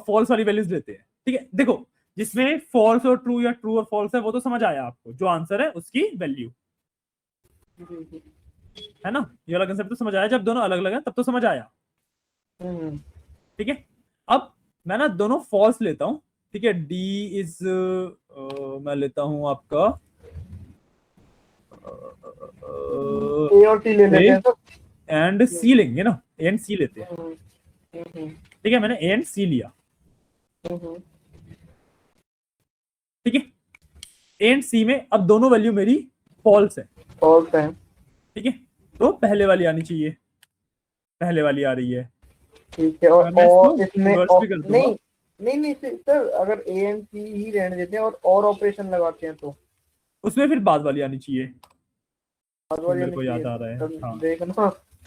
फॉल्स वाली वैल्यूज लेते हैं, ठीक है। देखो जिसमें फॉल्स और ट्रू या ट्रू और फॉल्स है वो तो समझ आया आपको, जो आंसर है उसकी वैल्यू, है ना। ये वाला कंसेप्ट तो समझ आया, जब दोनों अलग अलग है तब तो समझ आया, हम्म ठीक है। अब मैं ना दोनों फॉल्स लेता हूं, ठीक है। डी इज मैं लेता हूं आपका ए और सी ले ए लेते हैं सब। एंड सी लेंगे ना, ए एंड सी लेते हैं, हम्म हम्म ठीक है। मैंने ए एंड सी लिया, हम्म ठीक है। ए एंड सी में अब दोनों वैल्यू मेरी फॉल्स है, फॉल्स है। ठीक है। तो पहले वाली आनी चाहिए, पहले वाली आ रही है। ठीक है। अगर मैं इसको और इसमें रिवर्स भी कर दूंगा, नहीं नहीं नहीं सर, अगर ए एंड सी ही रहने देते हैं और ऑपरेशन लगाते हैं तो उसमें फिर बाद वाली आनी चाहिए, बाद जो वाली मेरे आनी को याद चाहिए। आ रहा है। तब हाँ देखना।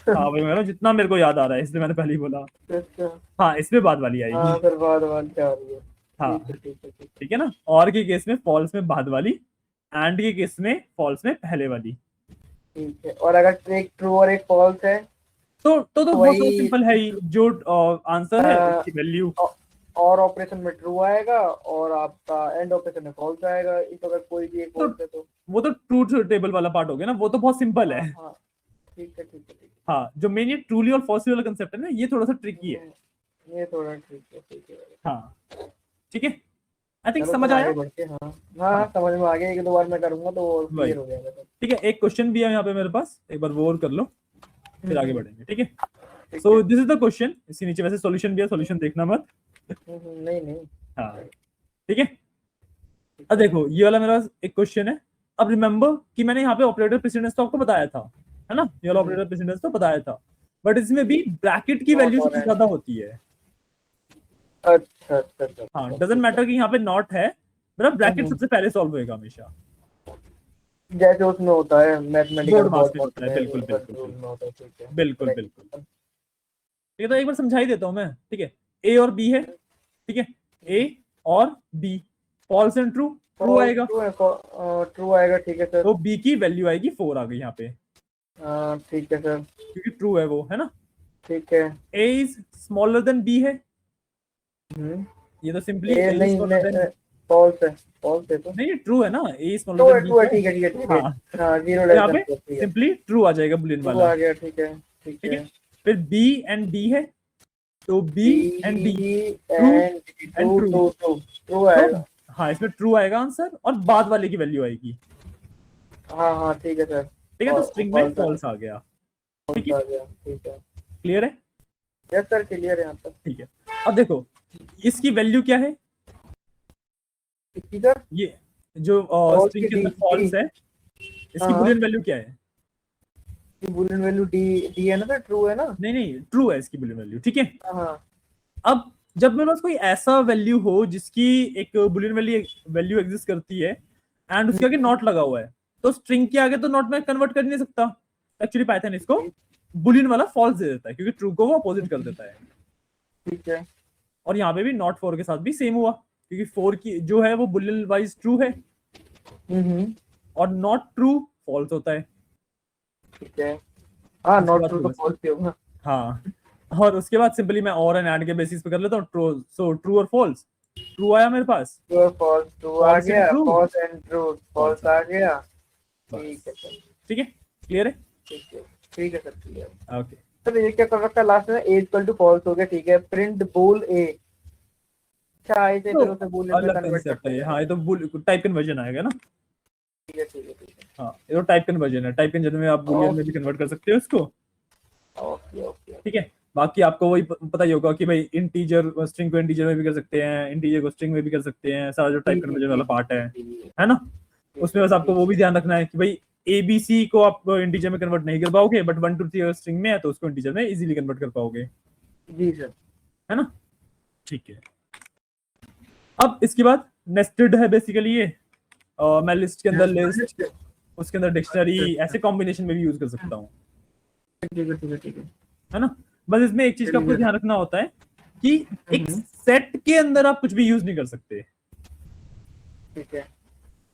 हाँ वही मैं कह रहा हूँ, जितना मेरे को याद आ रहा है इसलिए मैंने पहले ही बोला। अच्छा। हाँ इसमें बाद वाली आएगी, हाँ, फिर बाद वाली आ रही है। हाँ ठीक है ठीक है ठीक ठीक है ना। और के केस में फॉल्स में बाद वाली, एंड के केस में फॉल्स में पहले वाली। है ठीक है। और अगर एक ट्रू और एक फॉल्स है तो तो बहुत ज्यादा वही सिंपल है ही, जो आंसर है अ, उसकी वैल्यू। और ऑपरेशन में ट्रू आएगा और आपका एंड ऑपरेशन में फॉल्स आएगा, इस अगर कोई भी एक तो फॉल्स है तो। वो तो ट्रूथ टेबल वाला पार्ट हो गया ना, वो तो बहुत सिंपल हाँ है। हाँ, ठीक है ठीक है ठीक हाँ जो मेन ये ट्रूली और फॉल्स वाला कंसेप्ट है ना, ये थोड़ा सा है। ट्रिकी है। ये थोड़ा ठीक है। हाँ ठीक है, आई थिंक चलो समझ फिर आया। आगे बढ़ते हैं। हाँ हाँ हाँ, हाँ समझ में आ गया, एक दो बार मैं करूंगा तो और वही, क्लियर हो जाएगा सब। ठीक है। एक क्वेश्चन भी है यहाँ पे मेरे पास, एक बार वो और कर लो, फिर आगे हम्म, बढ़ेंगे, ठीक है। ठीक है। So this is the question, इसके नीचे वैसे सॉल्यूशन भी है, सॉल्यूशन देखना मत। नहीं नहीं। हाँ ठीक है। ठीक अब है। देखो ये वाला मेरा एक क्वेश्चन है। अब रिमेंबर कि मैंने यहाँ पे ऑपरेटर प्रेसिडेंस तो आपको बताया था, है ना, ये वाला हम्म, ऑपरेटर प्रेसिडेंस तो बताया था, बट इसमें भी ब्रैकेट की नॉट वैल्यू और सबसे एंड। ज्यादा होती है। अच्छा अच्छा अच्छा हाँ अच्छा, डजेंट ठीक है। मैटर कि यहाँ पे नॉट है, मतलब ब्रैकेट हम्म, सबसे पहले सॉल्व होएगा हमेशा। जैसे उसमें होता है मैथमेटिकल बोर्ड मास फॉर्म में होता है, में, बिल्कुल इनवर्स बिल्कुल रूल बिल्कुल में होता है। ठीक है, बिल्कुल बिल्कुल। करेक्ट। ठीक है तो एक बार समझा ही देता हूँ मैं, ठीक है। ए और बी है, ठीक है। ए और B false and true, true false आएगा, ट्रू है, ट्रू आएगा, ठीक है सर। तो बी की वैल्यू आएगी 4 आ गई यहाँ पे, ठीक है सर। क्योंकि ट्रू है वो, है ना। ठीक है। ए इज स्मॉलर देन बी है, हम्म, ये तो सिंपली ए ए इज नहीं स्मॉलर देन, नहीं, फॉल्स है, फॉल्स है तो। नहीं ट्रू है ना, ए इज स्मॉलर ट्रू है देन बी ट्रू है, तो है। ठीक है ठीक है ठीक है। हाँ हाँ, जीरो तो लेस यहाँ देन पे फोर, ठीक है। सिंपली ट्रू आ जाएगा बुलियन ट्रू वाला, आ गया, ठीक है ठीक ठीक है। है। फिर बी एंड डी है, तो B and D B true and and true true, true true true तो आएगा। हाँ इसमें ट्रू आएगा आंसर, और बाद वाले की वैल्यू आएगी, हाँ हाँ, ठीक है सर। ठीक है। तो स्ट्रिंग में फॉल्स आ फॉल्स आ गया, ठीक है। गया, ठीक है। क्लियर है, यस सर, क्लियर है यहाँ तक। ठीक है। अब देखो इसकी वैल्यू क्या है, किसकी सर? ये जो फॉल्स स्ट्रिंग की के डी अंदर डी। फॉल्स है, इसकी हाँ, बुलियन वैल्यू क्या है। बुलियन वैल्यू डी डी है ना सर, ट्रू है ना। नहीं नहीं ट्रू है इसकी बुलियन वैल्यू, ठीक है। हाँ हाँ। अब जब मेरे पास कोई ऐसा वैल्यू हो जिसकी एक बुलियन वैल्यू वैल्यू एग्जिस्ट करती है, एंड उसके आगे नॉट लगा हुआ है, तो स्ट्रिंग के आगे तो नॉट में कन्वर्ट कर ही नहीं सकता। एक्चुअली पाइथन इसको बुलियन वाला फॉल्स दे देता है, क्योंकि ट्रू को वो अपोजिट कर देता है। ठीक है। और यहाँ पे भी नॉट 4 के साथ भी सेम हुआ, क्योंकि 4 की जो है वो बुलियन वाइज ट्रू है, और नॉट ट्रू फॉल्स होता है। ठीक है। हाँ, उसके नॉट बाद ट्रू तो true फॉल्स ही होगा। हाँ, और उसके बाद सिंपली मैं और एंड ऐड के बेसिस पे कर लेता हूँ, ट्रू, सो ट्रू और फॉल्स, ट्रू आया मेरे पास, ट्रू और फॉल्स, ट्रू आ फॉल्स एंड गया, true, false and true, false false आ गया। ठीक बस, है सर। ठीक है। क्लियर है, ठीक है ठीक है सर, क्लियर। ओके। सर ये क्या कर रखा है लास्ट में, ए इक्वल टू फॉल्स हो गया, ठीक है। प्रिंट बोल ए। अच्छा, ऐसे तो फिर उसे बूलियन में अलग कन्वर्ट कंसेप्ट करते है ये, हैं। हाँ ये तो टाइप कन्वर्जन आएगा ना। ठीक है ठीक है ठीक है। हाँ ये तो टाइप कन्वर्जन है, टाइप कन्वर्जन में आप बुलियन में भी कन्वर्ट कर सकते हो इसको, ओके ओके। ठीक है। बाकी आपको वही पता ही होगा कि भाई इंटीजर स्ट्रिंग को इंटीजर में भी कर सकते हैं, इंटीजर को स्ट्रिंग में भी कर सकते हैं, सारा जो जी टाइप जी कन्वर्जन जी वाला पार्ट जी है ना। जी उसमें बस आपको जी वो भी ध्यान रखना है कि भाई एबीसी को आप इंटीजर में कन्वर्ट नहीं कर पाओगे, बट 1 2 3 अगर स्ट्रिंग में है तो उसको इंटीजर में इजीली कन्वर्ट कर पाओगे, जी सर। है ना। ठीक है। अब इसके बाद नेस्टेड है बेसिकली ये, मैं लिस्ट के अंदर लिस्ट, उसके अंदर डिक्शनरी, ऐसे कॉम्बिनेशन में भी यूज कर सकता हूँ, ठीक है ठीक है ठीक है। है ना। बस इसमें एक चीज का आपको ध्यान रखना होता है कि एक सेट के अंदर आप कुछ भी यूज नहीं कर सकते। ठीक है।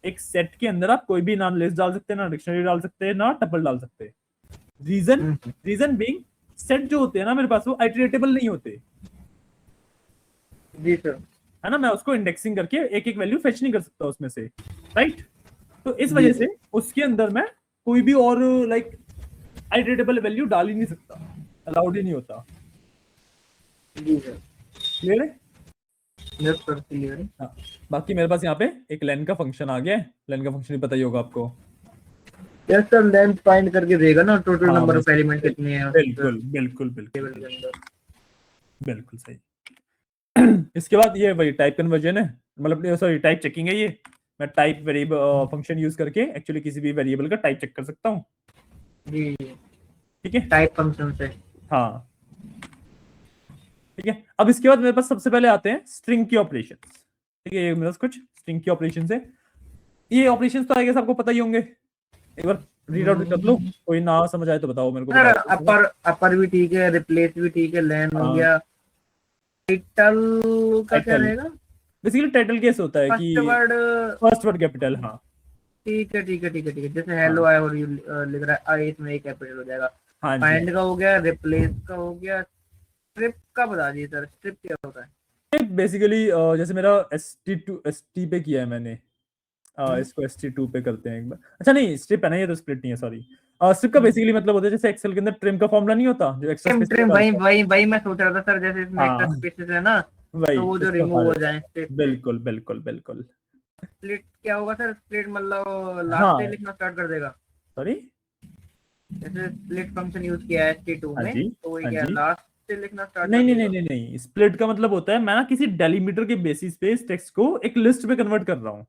एक सेट के अंदर आप कोई भी ना लिस्ट डाल सकते, ना डिक्शनरी डाल सकते, ना टपल डाल सकते। रीजन बीइंग सेट जो होते हैं ना मेरे पास, वो आइटरेटेबल नहीं होते। जी सर। है ना, मैं उसको इंडेक्सिंग करके एक एक वैल्यू फेच नहीं कर सकता उसमें से, राइट। तो इस जी वजह सर। से उसके अंदर मैं कोई भी और लाइक आइटरेटेबल वैल्यू डाल ही नहीं सकता, अलाउड ही नहीं होता। जी सर। क्लियर है? यस सर, क्लियर है। हाँ। बाकी मेरे पास यहाँ पे एक लेन का फंक्शन आ गया है। लेन का फंक्शन भी पता ही होगा आपको। यस सर, लेंथ फाइंड करके देगा ना टोटल हाँ नंबर बस ऑफ एलिमेंट कितने हैं उस बिल्कुल बिल्कुल बिल्कुल टेबल के बिल्कुल अंदर। बिल्कुल सही। इसके बाद ये वही टाइप कन्वर्जन है, मतलब सॉरी टाइप चेकिंग है ये। मैं टाइप वेरिएबल फंक्शन यूज करके एक्चुअली किसी भी वेरिएबल का टाइप चेक कर सकता हूँ। जी, ठीक है। टाइप फंक्शन से। हाँ ठीक है। अब इसके बाद मेरे पास सबसे पहले आते हैं स्ट्रिंग की ऑपरेशन। ठीक है, ये मेरे पास कुछ स्ट्रिंग की ऑपरेशन है। ये ऑपरेशन तो आई गेस आपको पता ही होंगे। एक बार रीड आउट कर लो, कोई ना समझ आए तो बताओ, मेरे को सर बता दो। अपर भी ठीक है, रिप्लेस भी ठीक है, लैन हो हाँ गया। टाइटल का क्या टाइटल, रहेगा? बेसिकली टाइटल केस होता है कि first word. First word capital. हाँ ठीक है ठीक है ठीक है ठीक है, जैसे हेलो हाँ आई और यू लिख रहा है, आई इसमें एक कैपिटल हो जाएगा। हाँ जी। फाइंड का हो गया, रिप्लेस का हो गया, स्ट्रिप का बता दीजिए सर, स्ट्रिप क्या होता है? बेसिकली जैसे मेरा एस टी पे किया है मैंने, हम्म। इसको ST2 पे करते हैं एक बार। अच्छा नहीं, स्ट्रिप है ना ये, तो स्प्लिट नहीं है, सॉरी। स्ट्रिप का बेसिकली मतलब होता है जैसे एक्सेल के अंदर ट्रिम का फॉर्मूला नहीं होता, जो एक्स्ट्रा ट्रिम स्पेस ट्रिम, वही डालता है। वही वही मैं सोच रहा था सर, जैसे इसमें एक्स्ट्रा हाँ स्पेसेस है ना, वही तो वो जो इसको रिमूव हटा हो देता जाए स्ट्रिप है। से। बिल्कुल बिल्कुल बिल्कुल। स्प्लिट क्या होगा सर? स्प्लिट मतलब लास्ट से हाँ लिखना स्टार्ट कर देगा? सॉरी। जैसे स्प्लिट फंक्शन यूज किया है ST2 हाँ में, जी तो वही हाँ क्या जी। लास्ट से लिखना स्टार्ट नहीं कर नहीं नहीं देगा? नहीं नहीं, स्प्लिट का मतलब होता है मैं ना किसी डेलीमीटर के बेसिस पे इस टेक्स्ट को एक लिस्ट में कन्वर्ट कर रहा हूँ।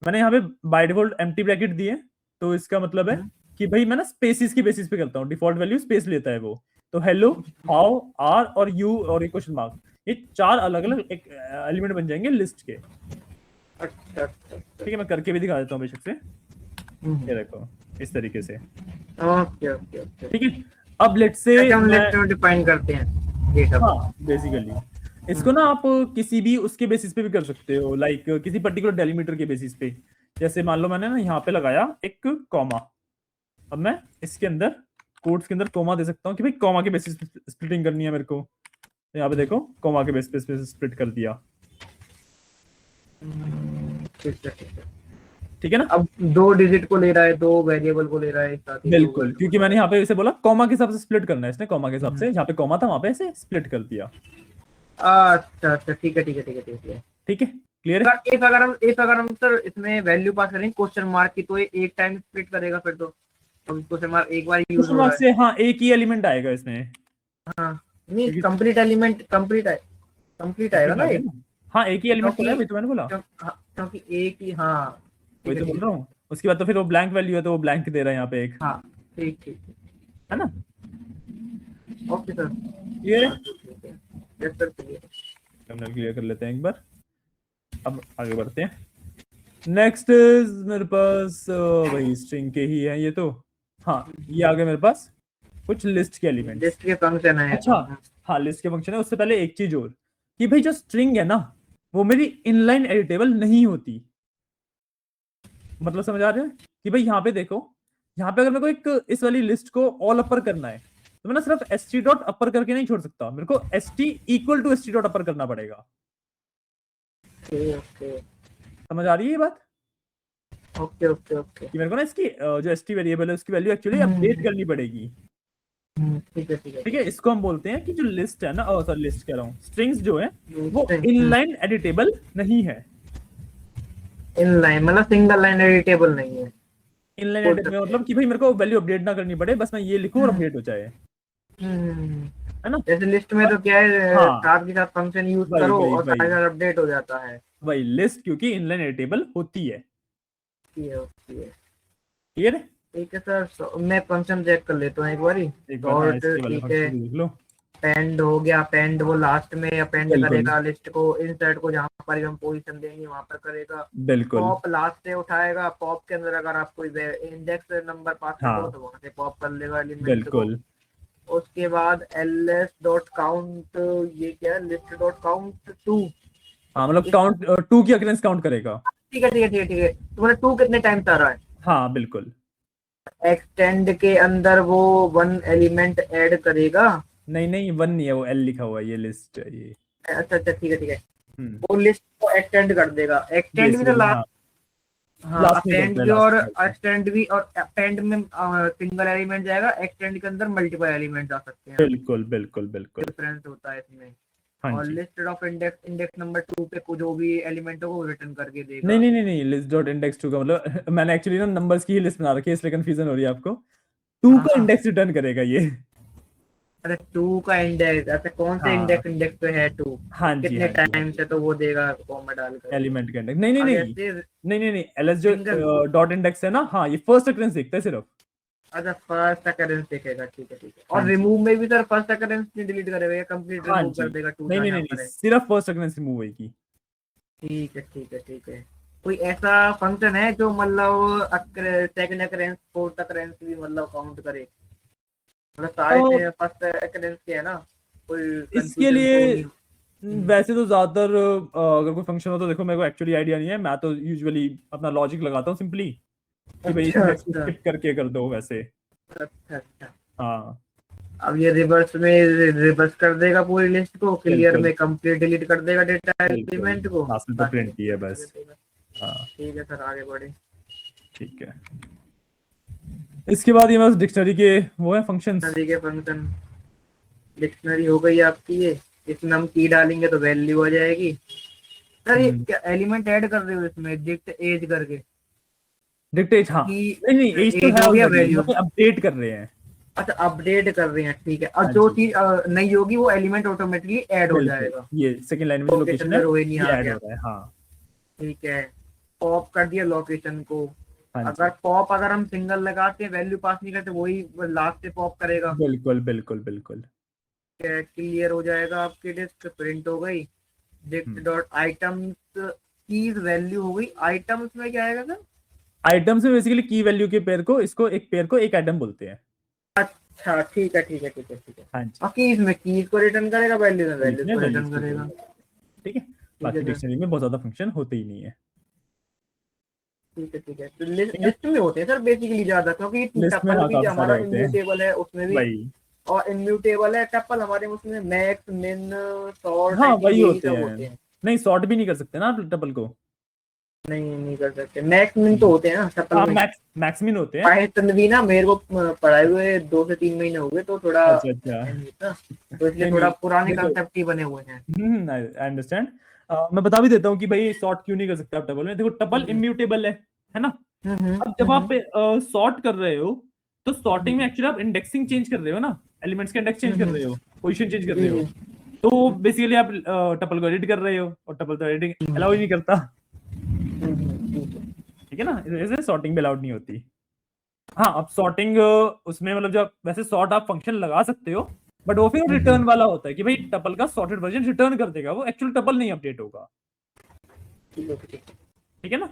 मैंने यहाँ पे बाय डिफॉल्ट एम्प्टी ब्रैकेट दिए, तो इसका मतलब है हम्म। कि भाई मैं ना स्पेसिस की बेसिस पे करता हूँ, डिफॉल्ट वैल्यू स्पेस लेता है वो। तो हेलो, हाउ, आर और यू और एक क्वेश्चन मार्क, ये चार अलग अलग एक एलिमेंट बन जाएंगे लिस्ट के। अच्छा अच्छा अच्छा। ठीक है, मैं करके भी दिखा देता हूँ बेशक से। हम्म। ये देखो इस तरीके से। Okay okay okay. ठीक है। अब लेट से ऐसे हम मैं, लिस्ट में डिफाइन करते हैं डेटा को। हाँ बेसिकली इसको ना आप किसी भी उसके बेसिस पे भी कर सकते हो, लाइक किसी पर्टिकुलर डेलीमीटर के बेसिस पे। जैसे मान लो मैंने ना यहाँ पे लगाया एक कॉमा, अब मैं इसके अंदर कोड्स के अंदर कॉमा दे सकता हूँ कि भाई कॉमा के बेसिस पे स्प्लिटिंग करनी है मेरे को। तो यहाँ पे देखो कॉमा के बेसिस पे स्प्लिट कर दिया। ठीक है ठीक है। ठीक है ना। अब दो डिजिट को ले रहा है, दो वेरिएबल को ले रहा है एक साथ ही, दो बिल्कुल, वैल्यू को क्योंकि ले मैंने रहा यहाँ पे इसे बोला कॉमा के हिसाब से स्प्लिट करना है, इसने कॉमा के हिसाब है। से, जहाँ पे कॉमा था वहां पे इसे स्प्लिट कर दिया। अच्छा अच्छा, ठीक है ठीक है ठीक है ठीक है। ठीक है, क्लियर है। अगर हम सर इसमें वैल्यू पास करें क्वेश्चन मार्क की, तो ये एक टाइम स्प्लिट करेगा फिर तो? क्वेश्चन मार्क एक बार यूज क्वेश्चन हो रहा मार्क है। से हाँ एक ही एलिमेंट आएगा इसमें, हाँ। नहीं, क्योंकि कंप्लीट एलिमेंट कंप्लीट है, कंप्लीट आएगा कंप्लीट आ ना गया एक? ना। हाँ एक ही एलिमेंट तो है, क्योंकि वही तो मैंने बोला। हाँ, क्योंकि एक ही, हाँ। वही ठीक है तो ठीक बोल है रहा ठीक हूँ। उसके बाद तो फिर वो ब्लैंक वैल्यू है, तो वो ब्लैंक दे रहा है यहाँ पे एक। है। हाँ ठीक ठीक है ना। ठीक। Okay sir. क्लियर है। Yes sir, clear. Terminal clear कर लेते हैं एक बार। अब आगे बढ़ते हैं। नेक्स्ट इज मेरे पास वही स्ट्रिंग के ही है ये तो। हाँ ये आ गए मेरे पास कुछ लिस्ट के एलिमेंट्स। लिस्ट के फंक्शन है अच्छा, तो। हाँ लिस्ट के फंक्शन है। उससे पहले एक चीज और, कि भाई जो स्ट्रिंग है ना, वो मेरी इनलाइन एडिटेबल नहीं होती। मतलब समझ आ रहा है कि भाई यहाँ पे देखो, यहाँ पे अगर मेरे को एक इस वाली लिस्ट को ऑल अपर करना है, तो मैं ना सिर्फ st डॉट अपर करके नहीं छोड़ सकता, मेरे को st equal to st dot upper करना पड़ेगा। ओके ओके समझ आ रही है ये बात, ओके ओके ओके। कि मेरे को ना इसकी जो st वेरिएबल है उसकी वैल्यू एक्चुअली अपडेट करनी पड़ेगी। ठीक है ठीक है ठीक है, इसको हम बोलते हैं कि जो लिस्ट है ना, सॉरी लिस्ट कह रहा हूँ, स्ट्रिंग्स जो है वो ठीक है। इनलाइन एडिटेबल नहीं है। इन लाइन मतलब सिंगल लाइन एडिटेबल नहीं है, इनलाइन बोल एडिटेबल सकते हैं। मतलब कि भाई मेरे को वैल्यू अपडेट ना करनी पड़े, बस मैं ये लिखूं और अपडेट हो जाए। हम्म। है ना। जैसे लिस्ट में तो क्या है, हाँ साथ के साथ फंक्शन यूज वही करो वही और साथ वही के साथ अपडेट हो जाता है। वही लिस्ट क्योंकि इनलाइन एडिटेबल होती है। ओके। क्लियर है। ठीक है सर, मैं फंक्शन चेक कर लेता हूँ एक बारी। एक बार हाँ सॉर्ट, इसके वाले ठीक है। फंक्शन देख लो। पेंड हो गया, पेंड वो लास्ट में अपेंड बिल्कुल करेगा लिस्ट को, इंसर्ट को जहाँ पर हम पोजीशन देंगे वहां पर करेगा। बिल्कुल। पॉप लास्ट से उठाएगा, पॉप के अंदर अगर आप कोई इंडेक्स नंबर पास कर दो हाँ तो वहां से पॉप कर लेगा एलिमेंट को। बिल्कुल उसके बाद ls डॉट काउंट, ये क्या है, लिस्ट डॉट काउंट 2। हाँ मतलब काउंट 2 की अकरेंस काउंट करेगा। ठीक है ठीक है ठीक है ठीक है, तुम्हारा 2 कितने टाइम आ रहा है? हाँ बिल्कुल। एक्सटेंड के अंदर वो 1 एलिमेंट ऐड करेगा। नहीं नहीं 1 नहीं है, वो L लिखा हुआ है, ये लिस्ट है ये। अच्छा अच्छा ठीक है ठीक है, हम्म, वो लिस्ट को एक्सटेंड कर देगा, एक्सटेंड भी तो बेसिकली हाँ, लास्ट। हाँ लास्ट में अपेंड करते हैं, भी, लास्ट और में करते हैं। एक्सटेंड भी, और अपेंड में सिंगल एलिमेंट जाएगा, एक्सटेंड के अंदर मल्टीपल एलिमेंट जा सकते हैं। बिल्कुल बिल्कुल बिल्कुल। डिफरेंस होता है इसमें। हाँ और जी। List of index, index number 2 पे जो भी एलिमेंट हो वो रिटर्न करके नहीं देगा। नहीं नहीं नहीं, लिस्ट डॉट इंडेक्स 2 का मतलब मैंने एक्चुअली ना नंबर्स की ही लिस्ट बना रखी है, इसलिए कंफ्यूजन हो रही है आपको। 2 हाँ का हाँ, इंडेक्स रिटर्न करेगा ये। अरे 2 का इंडेक्स, अच्छा कौन से हाँ इंडेक्स, इंडेक्स पे है 2, हाँ जी कितने हाँ जी हाँ टाइम जी। से, तो वो देगा कॉमा डाल करके। एलिमेंट का इंडेक्स नहीं नहीं अब नहीं ऐसे नहीं नहीं नहीं, एलएस सिंगल, जो डॉट इंडेक्स है ना, हाँ ये फर्स्ट अकरेंस देखता है सिर्फ। अच्छा फर्स्ट अकरेंस देखेगा, ठीक है ठीक है। हाँ और जी रिमूव में भी सर फर्स्ट अकरेंस नहीं डिलीट करेगा या कंप्लीट हाँ रिमूव जी। कर देगा 2 नहीं नहीं जहाँ नहीं नहीं, पर है? सिर्फ फर्स्ट अकरेंस रिमूव होगी। ठीक है ठीक है ठीक है। कोई ऐसा फंक्शन है जो मतलब सेकंड अकरेंस फोर्थ अकरेंस भी मतलब काउंट करे? मतलब सारे तो से फर्स्ट अकरेंस के है ना, कोई इसके कंफ्यूजन तो लिए नहीं? वैसे तो ज्यादातर अगर कोई फंक्शन हो तो देखो, मेरे को एक्चुअली आइडिया नहीं है, मैं तो यूजुअली अपना लॉजिक लगाता हूँ सिंपली कि भाई अच्छा इंडेक्स को अच्छा स्किप करके कर दो वैसे। अच्छा अच्छा। हाँ अब ये रिवर्स में रिवर्स कर देगा पूरी लिस्ट को, क्लियर बिल्कुल में कंप्लीट डिलीट कर देगा डेटा बिल्कुल, एलिमेंट को, लास्ट में तो बाकी प्रिंट ही है एक्सटेंड कर बस। देगा। हाँ ठीक है सर, आगे बढ़े। ठीक है। इसके बाद ये बस डिक्शनरी के वो है फंक्शंस। डिक्शनरी के फंक्शन, डिक्शनरी हो गई आपकी ये। इसमें हम की डालेंगे तो वैल्यू आ जाएगी। सर ये क्या एलिमेंट ऐड कर रहे हो इसमें, डिक्ट एज करके? डिक्टेट हाँ, की नहीं नहीं एज तो एज है हो गया, ऑलरेडी, यहाँ वैल्यू, पे अपडेट कर रहे हैं। अच्छा अपडेट कर रहे हैं, ठीक है। और हाँ जो जी चीज नई होगी वो एलिमेंट ऑटोमेटिकली ऐड हो बिल्कुल, जाएगा। ये सेकंड लाइन में जो लोकेशन लोकेशन में है रोहिणी ये आ ऐड गया, हो रहा है। हाँ ठीक है। पॉप कर दिया लोकेशन को। हाँ अगर जी पॉप, अगर हम सिंगल लगाते हैं वैल्यू पास नहीं करते, वही लास्ट से पॉप करेगा। बिल्कुल बिल्कुल बिल्कुल। क्लियर हो जाएगा, आपकी डिस्क प्रिंट हो गई। डिस्क हम्म, डॉट आइटम्स कीज वैल्यू हो गई। आइटम्स में क्या आएगा सर? आइटम्स में बेसिकली की वैल्यू के पेयर को, इसको एक पेयर को एक आइटम बोलते हैं। अच्छा ठीक है ठीक है ठीक है ठीक है। हाँ जी, और कीज में कीज को रिटर्न करेगा, वैल्यू में बीच वैल्यूज में को वैल्यूज रिटर्न को करेगा। करेगा। ठीक है, ठीक है बाकी सर, डिक्शनरी में बहुत ज्यादा फंक्शन होते ही नहीं है। ठीक है ठीक है। तो ठीक है, लिस्ट में होते हैं सर बेसिकली ज्यादा, क्योंकि लिस्ट में टपल हाँ भी जो काफी सारे हमारा होते हैं। इम्यूटेबल है उसमें भी, वही, और इम्यूटेबल है टपल हमारे, उसमें मैक्स मिन सॉर्ट हाँ आई थिंक वही यही होते सब हैं। होते हैं। नहीं सॉर्ट भी नहीं कर सकते ना आप टपल को। नहीं नहीं कर सकते, मैक्स मिन तो होते हैं ना टपल हाँ में। मैक्समिन होते हैं। पाइथन भी ना मेरे को पढ़ाए हुए 2 से 3 महीने हो गए, तो थोड़ा अच्छा अच्छा। है नहीं था, तो इसलिए नहीं थोड़ा नहीं पुराने देखो, कंसेप्ट ही बने हुए हैं। I understand. मैं बता भी देता हूँ कि भाई सॉर्ट क्यों नहीं कर सकते आप टपल में। देखो टपल हम्म इम्यूटेबल है ना। हम्म अब जब हम्म आप सॉर्ट कर रहे हो तो सॉर्टिंग में हम्म एक्चुअली आप इंडेक्सिंग चेंज कर रहे हो ना, एलिमेंट्स का इंडेक्स चेंज कर हम्म, रहे हो, पोजीशन चेंज कर जी रहे हो। जी। तो बेसिकली आप टपल को एडिट कर रहे हो, और टपल तो एडिटिंग अलाउ ही नहीं करता। ठीक है। ठीक है ना, ऐसे सॉर्टिंग भी अलाउड नहीं होती। हाँ अब सॉर्टिंग उसमें मतलब जब वैसे सॉर्ट आप फंक्शन लगा सकते हो, बट वो फिर रिटर्न वाला होता है कि भाई टपल का सॉर्टेड वर्जन रिटर्न कर देगा, वो एक्चुअल टपल नहीं अपडेट होगा। ठीक है ठीक ठीक है ना।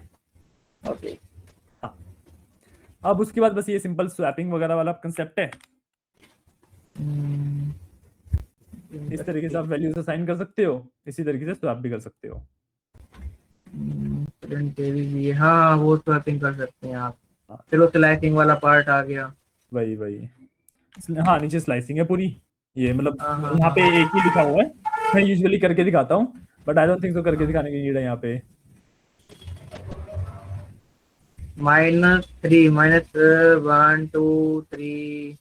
है, ओके। हाँ, अब उसके बाद बस ये सिंपल स्वैपिंग वगैरह वाला कंसेप्ट है। इस तरीके से आप वैल्यूज असाइन कर सकते हो, इसी तरीके से स्वैप भी कर सकते हो। प्रिंट भी, हाँ वो स्वैपिंग कर सकते हैं आप। हाँ चलो स्लाइसिंग वाला पार्ट आ गया। वही वही, हाँ नीचे स्लाइसिंग है पूरी। ये मतलब हाँ हाँ यहाँ हाँ पे हाँ। एक ही लिखा हुआ है, मैं यूजुअली करके दिखाता हूँ, बट आई डोंट थिंक तो करके दिखाने की नीड है यहाँ पे। -3 -1 2 3।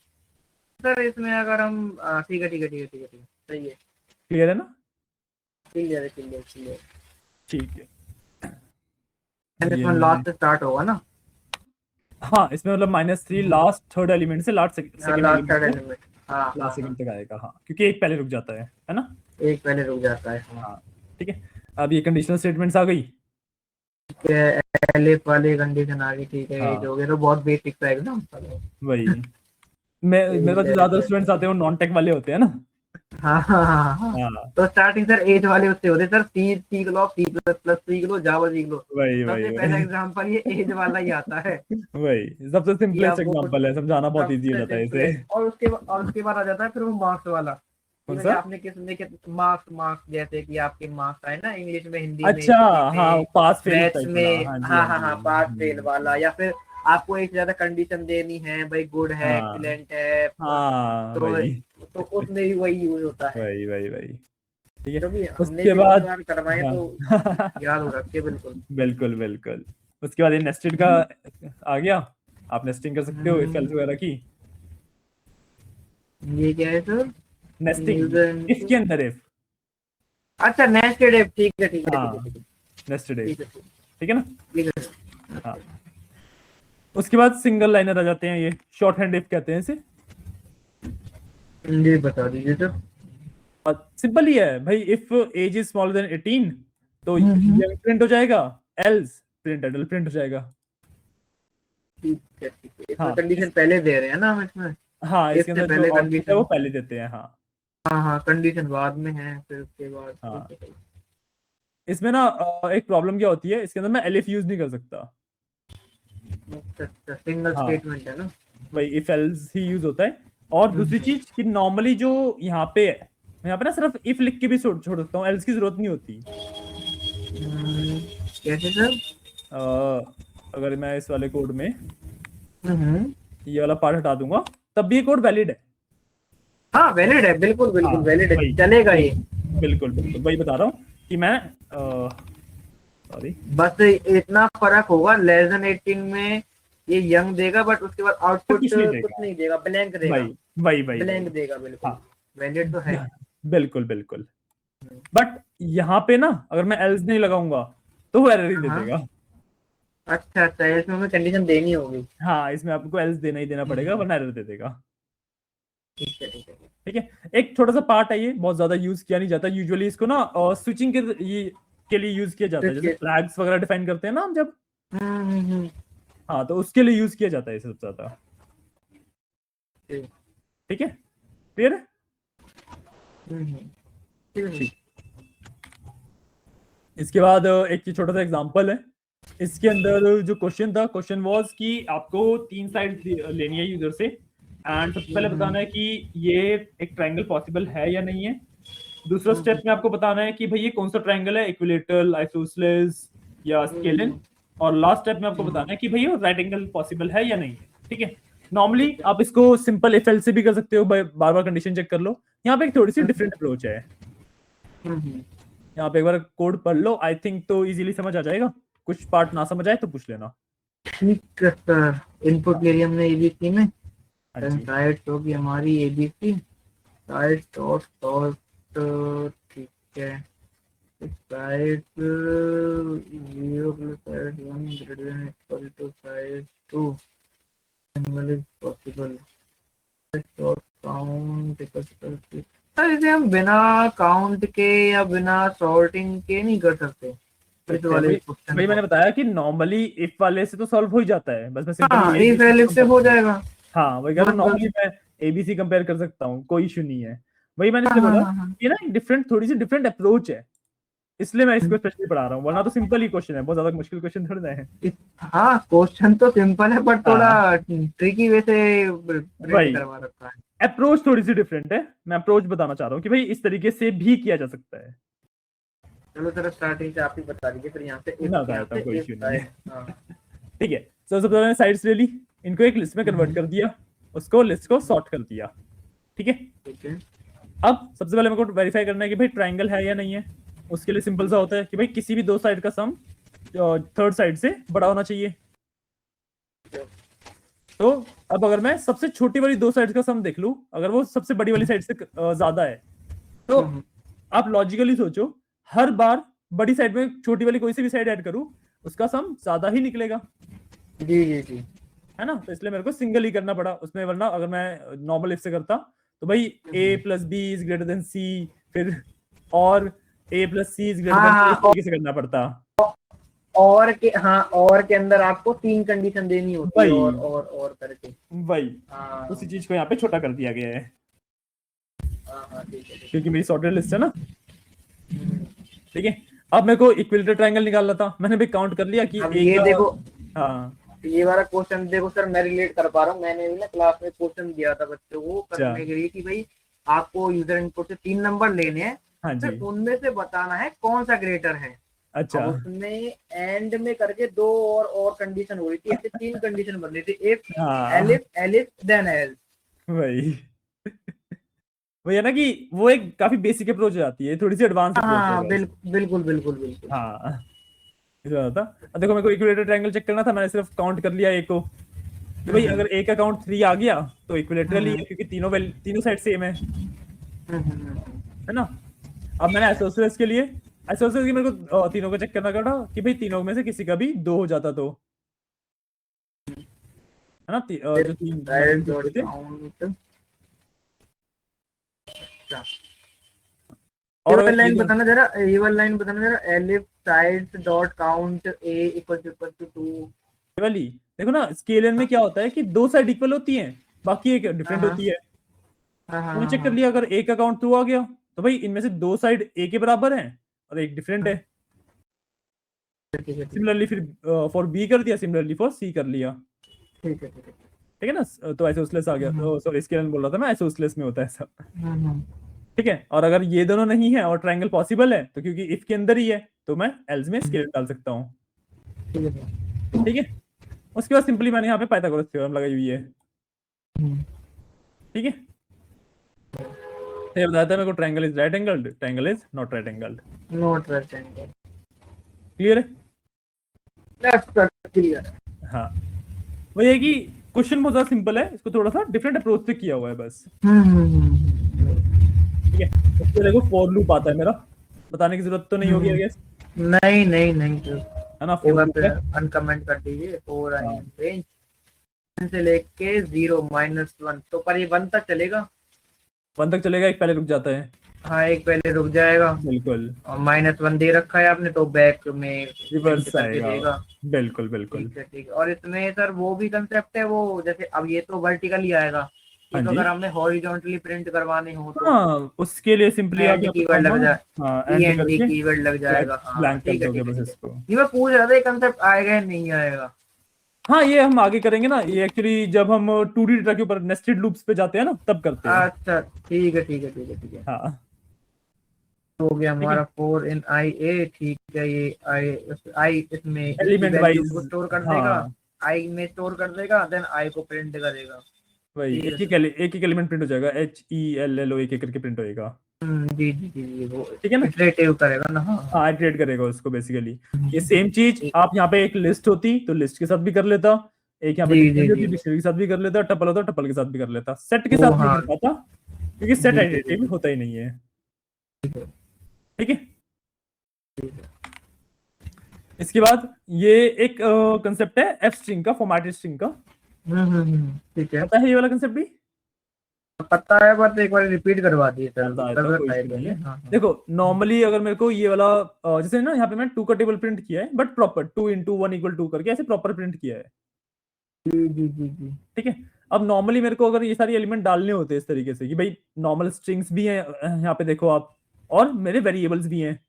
सर इसमें अगर हम ठीक है ठीक है ठीक है ठीक है ठीक है, सही है। क्लियर है ना। क्लियर है क्लियर क्लियर। ठीक है, ये इसमें मैंने, लास्ट से स्टार्ट होगा ना? हाँ इसमें मतलब -3 लास्ट थर्ड एलिमेंट से लास्ट हाँ सेकंड लास्ट एलिमेंट थर्ड तक, एलिमेंट, हाँ हाँ लास्ट हाँ। सेकंड तक आएगा। हाँ क्योंकि एक पहले रुक जाता है ना। एक पहले रुक जाता है, हाँ। हाँ ठीक है। अब ये कंडीशनल स्टेटमेंट्स आ गई। ठीक है, एलिफ वाली कंडीशन आ गई, ठीक है एज हाँ हो गया, तो बहुत बेसिक सा एकदम। वही, मैं मेरे पास जो ज्यादा ठीक स्टूडेंट्स आते हैं वो नॉन टेक वाले होते हैं ना, हाँ हाँ हाँ हाँ। हाँ तो स्टार्टिंग सर एज वाले उससे होते सर, सी सीख लो, सी प्लस प्लस सीख लो, जावा सीख लो। वही वही सबसे पहला वही एग्जाम्पल ये एज वाला ही आता है वही सबसे कि सिंपलेस्ट अब वो एग्जांपल है, समझाना बहुत इजी हो सबसे जाता है इसे। सिंपलेस्ट। और उसके बाद आ जाता है फिर वो मार्क्स वाला, कि कौन भाई सा? आपने किस में मार्क्स मार्क्स जैसे कि आपके मार्क्स आए ना इंग्लिश में, हिंदी में, अच्छा, हिस्ट्री हाँ में, पास फेल मैथ्स टाइप वाला, में। हाँ जी हाँ हाँ हाँ जी हाँ, हाँ जी। पास फेल वाला, या फिर आपको एक ज्यादा कंडीशन देनी है भाई, गुड है, हाँ एक्सीलेंट है, हाँ तो वही तो उसमें भी वही यूज होता है। वही वही वही ठीक है। क्योंकि हमने उसके भी बहुत बाद बार करवाए हाँ तो याद हो रखे बिल्कुल। बिल्कुल बिल्कुल। उसके बाद ये नेस्टेड का आ गया। आप नेस्टिंग कर सकते हो इफ एल्स हम्म, वगैरह की। ये क्या है सर? नेस्टिंग यूजर इफ के अंदर इफ। अच्छा, नेस्टेड इफ, ठीक है ठीक है ठीक है हाँ ठीक है नेस्टेड इफ, ठीक है ठीक है ना। ठीक है सर। हाँ उसके बाद सिंगल लाइनर आ जाते हैं, ये शॉर्ट हैंड इफ कहते हैं इसे। ये बता दीजिए सर। सिंपल ही है भाई, if age is smaller than 18 तो हम्म, यंग प्रिंट हो जाएगा, एल्स प्रिंट एडल्ट प्रिंट हो जाएगा। ठीक है ठीक है, इसमें हाँ कंडीशन पहले दे रहे हैं ना हम इसमें, हाँ इसके इससे अंदर जो पहले आउटपुट है वो कंडीशन। पहले देते हैं हाँ। हाँ हाँ, कंडीशन बाद में है फिर उसके बाद, ठीक हाँ है ठीक इसमें ना एक प्रॉब्लम क्या होती है, इसके अंदर मैं एलिफ यूज नहीं कर सकता। है। अच्छा अच्छा, सिंगल हाँ स्टेटमेंट है ना। भाई इफ एल्स ही यूज होता है। और दूसरी हम्म, चीज कि नॉर्मली जो यहाँ पे है, मैं यहाँ पे ना सिर्फ इफ लिख के भी छोड़ छोड़ सकता हूँ, एल्स की जरूरत नहीं होती। कैसे सर? अ, अगर मैं इस वाले कोड में हम्म, ये वाला पार्ट हटा दूंगा तब भी ये कोड वैलिड है। हाँ वैलिड है, बिल्कुल हाँ बिल्कुल वैलिड है, वही चलेगा वही ये। बिल्कुल बिल्कुल वही बता रहा हूँ कि मैं सॉरी बस इतना फर्क होगा, लेस देन 18 में ये यंग देगा, बट उसके बाद आउटपुट कुछ नहीं कुछ देगा। नहीं देगा, ब्लैंक देगा। वही वही वही ब्लैंक वही देगा बिल्कुल। हाँ वैलिड तो है। बिल्कुल बिल्कुल। बट यहाँ पे ना अगर मैं एल्स नहीं लगाऊंगा तो वो एरर ही दे हाँ, देगा। अच्छा अच्छा, इसमें हमें कंडीशन देनी होगी। हाँ इसमें आपको एल्स देना ही देना पड़ेगा हम्म, वरना एरर दे देगा। ठीक है ठीक है। ठीक है। एक छोटा सा पार्ट है, ये बहुत ज्यादा यूज किया नहीं जाता यूजुअली, इसको ना स्विचिंग के लिए यूज किया जाता है, जैसे ठीक फ्लैग्स वगैरह डिफाइन करते हैं ना हम जब। है। हम्म, हाँ तो उसके लिए यूज किया जाता है इसे सबसे ज्यादा। ठीक। ठीक है क्लियर है। हम्म, ठीक है। ठीक। इसके बाद एक ये छोटा सा एग्जांपल है। इसके अंदर जो क्वेश्चन था, क्वेश्चन वाज कि आपको 3 साइड लेनी है यूजर से, एंड सबसे पहले बताना है कि ये एक ट्रायंगल पॉसिबल है या नहीं है। दूसरा स्टेप में आपको बताना है कि भाई ये कौन सा ट्रायंगल है, इक्विलेटरल, आइसोसेलेस या स्केलिन। और लास्ट स्टेप में आपको बताना है कि भाई ये राइट एंगल पॉसिबल है या नहीं है। ठीक है। नॉर्मली ठीक है। आप इसको सिंपल इफ एल से भी कर सकते हो, बार बार कंडीशन चेक कर लो। यहाँ पे एक थोड़ी सी डिफरेंट अप्रोच है। हम्म, यहाँ पे एक बार कोड पढ़ लो, आई थिंक तो इजीली समझ आ जाएगा। कुछ पार्ट ना समझ आए तो पूछ लेना। ठीक है सर। इनपुट ले लिया हमने एबीसी में, हाँ जी साइड होगी हमारी एबीसी, साइड डॉट सॉल्ट, ठीक है। Side 0 plus side 1 greater than equal to side 2 angle is possible, dot count equal to. Sir इसे हम बिना काउंट के या बिना सॉर्टिंग के नहीं कर सकते इस सकते हैं वाले भाई। क्वेश्चन भाई को? मैंने बताया कि नॉर्मली इफ वाले से तो सॉल्व हो ही जाता है, बस मैं सिंपली हाँ, A B if C elif से कंपेयर हो कर सकता हूँ। जाएगा। हाँ वही कह रहा बस हूँ, बस। नॉर्मली मैं एबीसी कंपेयर कर सकता हूँ, कोई इशू नहीं है। वही मैंने हाँ इसलिए हाँ बोला हाँ हाँ। कि ना डिफरेंट, थोड़ी सी डिफरेंट अप्रोच है, इसलिए मैं इसको स्पेशली पढ़ा रहा हूँ, वरना तो सिंपल ही क्वेश्चन है, बहुत ज्यादा मुश्किल क्वेश्चन थोड़ी ना है। हाँ, क्वेश्चन तो सिंपल है बट थोड़ा हाँ ट्रिकी वे से प्रिंट वही करवा रखा है। अप्रोच थोड़ी सी डिफरेंट है, मैं अप्रोच बताना चाह रहा हूँ कि भाई इस तरीके से भी किया जा सकता है। चलो सर, स्टार्टिंग से आप ही बता दीजिए, फिर यहाँ से इफ, मैं बता यहाँ देता से हूँ, कोई इफ इशू नहीं साइड। है। हाँ। ठीक है। तो सबसे पहले मैंने साइड्स ले ली, इनको एक लिस्ट में कन्वर्ट हम्म, कर दिया, उसको लिस्ट को सॉर्ट कर दिया। ठीक है। ठीक है। अब सबसे पहले मेरे को वेरीफाई करना है कि भाई ट्रायंगल है या नहीं है। उसके लिए सिंपल सा होता है कि भाई किसी भी दो साइड का सम थर्ड साइड से बड़ा होना चाहिए। तो अब अगर मैं सबसे छोटी वाली दो साइड का सम देख लूं, अगर वो सबसे बड़ी वाली साइड से ज्यादा है, तो हम्म, आप लॉजिकली सोचो, हर बार बड़ी साइड में छोटी वाली कोई सी भी साइड ऐड करूं, उसका सम ज्यादा ही निकलेगा। जी जी जी। है ना, तो इसलिए मेरे को सिंगल ही करना पड़ा उसमें, वरना अगर मैं नॉर्मल इफ से करता तो भाई A plus B is greater than C, फिर और A plus C is greater हाँ देन, हाँ, इस तरीके से करना पड़ता। और के अंदर आपको 3 कंडीशन देनी होती है, वही और करके। वही हाँ। उसी चीज को यहाँ पे छोटा कर दिया गया है। हाँ ठीक है क्योंकि मेरी सॉर्टेड लिस्ट है ना। हम्म। ठीक है, अब मेरे को इक्विलेटरल ट्रायंगल निकालना था, मैंने भी काउंट कर लिया कि अब एक ये का, देखो, हाँ ये वाला क्वेश्चन देखो सर, मैं रिलेट कर पा रहा हूँ। मैंने भी ना क्लास में क्वेश्चन दिया था बच्चों को अच्छा, करने के लिए कि भाई आपको यूजर इनपुट से 3 नंबर लेने हैं, हाँ जी, फिर उनमें से बताना है कौन सा ग्रेटर है। अच्छा, अब उसमें एंड में करके दो और कंडीशन हो रही थी, ऐसे 3 कंडीशन बन रही थी, इफ हाँ एलिफ एलिफ देन एल्स। वही वही है ना कि वो एक काफी बेसिक अप्रोच हो जाती है, थोड़ी सी एडवांस अप्रोच है हाँ बस। बिल्कुल बिल्कुल बिल्कुल बिल्कुल। हाँ, इतना ज्यादा था। अब देखो मेरे को इक्विलेटरल ट्रायंगल चेक करना था, मैंने सिर्फ काउंट कर लिया एक को, कि भाई हम्म अगर ए का काउंट 3 आ गया तो इक्विलेटरल ही हम्म है, क्योंकि तीनों साइड सेम हम्म। है ना। अब मैंने आइसोसेलेस के लिए, आइसोसेलेस के मेरे को तीनों को चेक करना पड़ा कि भाई तीनों में से किसी का भी 2 हो जाता तो, है ना। जो तीन साइड मल्टीपल डॉट थे, काउंट। ये और वाली अगर ये लाइन दोनों, बताना जरा, ये वाली लाइन बताना जरा, elif sides dot count A equal to 2। ये वाली देखो ना, स्केलर में क्या होता है कि 2 साइड इक्वल होती हैं, बाकी एक हाँ डिफरेंट हाँ होती है। हाँ हाँ मैंने हाँ चेक कर हाँ। लिया, अगर ए का काउंट 2 आ गया तो भाई इनमें से 2 साइड ए के बराबर हैं और एक डिफरेंट है। ठीक है ठीक है सिमिलरली फिर फॉर बी कर दिया, सिमिलरली फॉर सी कर लिया। ठीक है ठीक है। ठीक है ना, तो आइसोसेलेस आ गया, हम्म तो सॉरी स्केलर बोल रहा था मैं, आइसोसेलेस में होता है सब। हम्म। ठीक है, और अगर ये दोनों नहीं है और ट्रायंगल पॉसिबल है, तो क्योंकि इफ के अंदर ही है तो मैं एल्स में स्केलर डाल सकता हूँ। ठीक है सर। ठीक है, उसके बाद सिंपली मैंने यहाँ पे पाइथागोरस थ्योरम लगाई हुई है। हम्म। ठीक है, तो ये बताया था मेरे को triangle is right angled, triangle is not right angled. Not rectangle. Clear है। Left clear. हाँ, वही है कि क्वेश्चन बहुत ज्यादा सिंपल है, इसको थोड़ा सा डिफरेंट अप्रोच से किया हुआ है बस। ठीक है, उसके देखो फॉर लूप आता है मेरा, बताने की जरूरत तो नहीं होगी आई गेस, नहीं नहीं नहीं सर, है ना। एक फॉर बार लूप फिर है, अनकमेंट कर दीजिए। फोर आई हाँ, एम रेंज से लेके 0 - 1, तो पर ये 1 तक चलेगा। 1 तक चलेगा, एक पहले रुक जाता है। हाँ एक पहले रुक जाएगा, बिल्कुल, और -1 दे रखा है आपने तो बैक में प्रिंट रिवर्स करके आएगा, देगा। बिल्कुल बिल्कुल। ठीक है ठीक है। और इसमें सर वो भी कंसेप्ट है, वो जैसे अब ये तो वर्टिकली आएगा, ये हाँ तो जी, अगर हमने हॉरिजॉन्टली प्रिंट करवाने हो तो हाँ उसके लिए सिंपली आप एंड यहाँ पे कीवर्ड लग कॉमा, जाए, हाँ एंड END करके कीवर्ड लग जाएगा। हाँ ब्लैंक कर दोगे ठीक है बस ठीक है। इसको। ये मैं पूछ रहा था ये कंसेप्ट आएगा या नहीं आएगा। हाँ, ये हम आगे करेंगे ना, ये एक्चुअली जब हम 2D डेटा के ऊपर नेस्टेड लूप्स पे जाते हैं ना तब करते हैं। अच्छा ठीक है ठीक है ठीक है ठीक है। हाँ, हो गया ठीक है, हमारा 4 in IA। ठीक है, ये आई इसमें इसकी एलिमेंट वैल्यू वाइज, को स्टोर कर देगा, हाँ आई में स्टोर कर देगा, देन आई को प्रिंट करेगा। वही ठीक है सर। एक एक एलिमेंट प्रिंट हो जाएगा, HELLO एक एक करके प्रिंट होएगा। जी जी जी जी, वो ठीक है ना, इटरेटिव करेगा ना। हाँ हाँ। हाँ इटरेट करेगा उसको बेसिकली। ये हम्म, सेम चीज ठीक। आप यहाँ पे एक लिस्ट होती तो लिस्ट के साथ भी कर लेता, एक यहाँ पे जी जी डिक्शनरी जी। होती डिक्शनरी के साथ भी कर लेता, टपल होता टपल के साथ भी कर लेता, सेट के वो साथ नहीं हाँ। कर पाता क्योंकि सेट जी जी जी आइडेंटिटी जी। होता ही नहीं है। ठीक है, इसके बाद ये एक कंसेप्ट है एफ स्ट्रिंग का, फॉर्मेटेड स्ट्रिंग का। ठीक है। पता है ये वाला कंसेप्ट भी। पता है, बस एक बार रिपीट करवा दिए सर, मैं बता देता कर हूँ, कोई रखा है इशू नहीं पहले। है। हाँ हाँ। देखो नॉर्मली अगर मेरे को ये वाला जैसे ना यहाँ पे मैं 2 का टेबल प्रिंट किया है, बट प्रॉपर 2 × 1 = 2 करके ऐसे प्रॉपर प्रिंट किया है। जी जी जी जी। ठीक है, अब नॉर्मली मेरे को अगर ये सारी एलिमेंट डालने होते हैं इस तरीके से कि भाई नॉर्मल स्ट्रिंग्स भी हैं यहाँ पे देखो आप, और मेरे वेरिएबल्स भी हैं,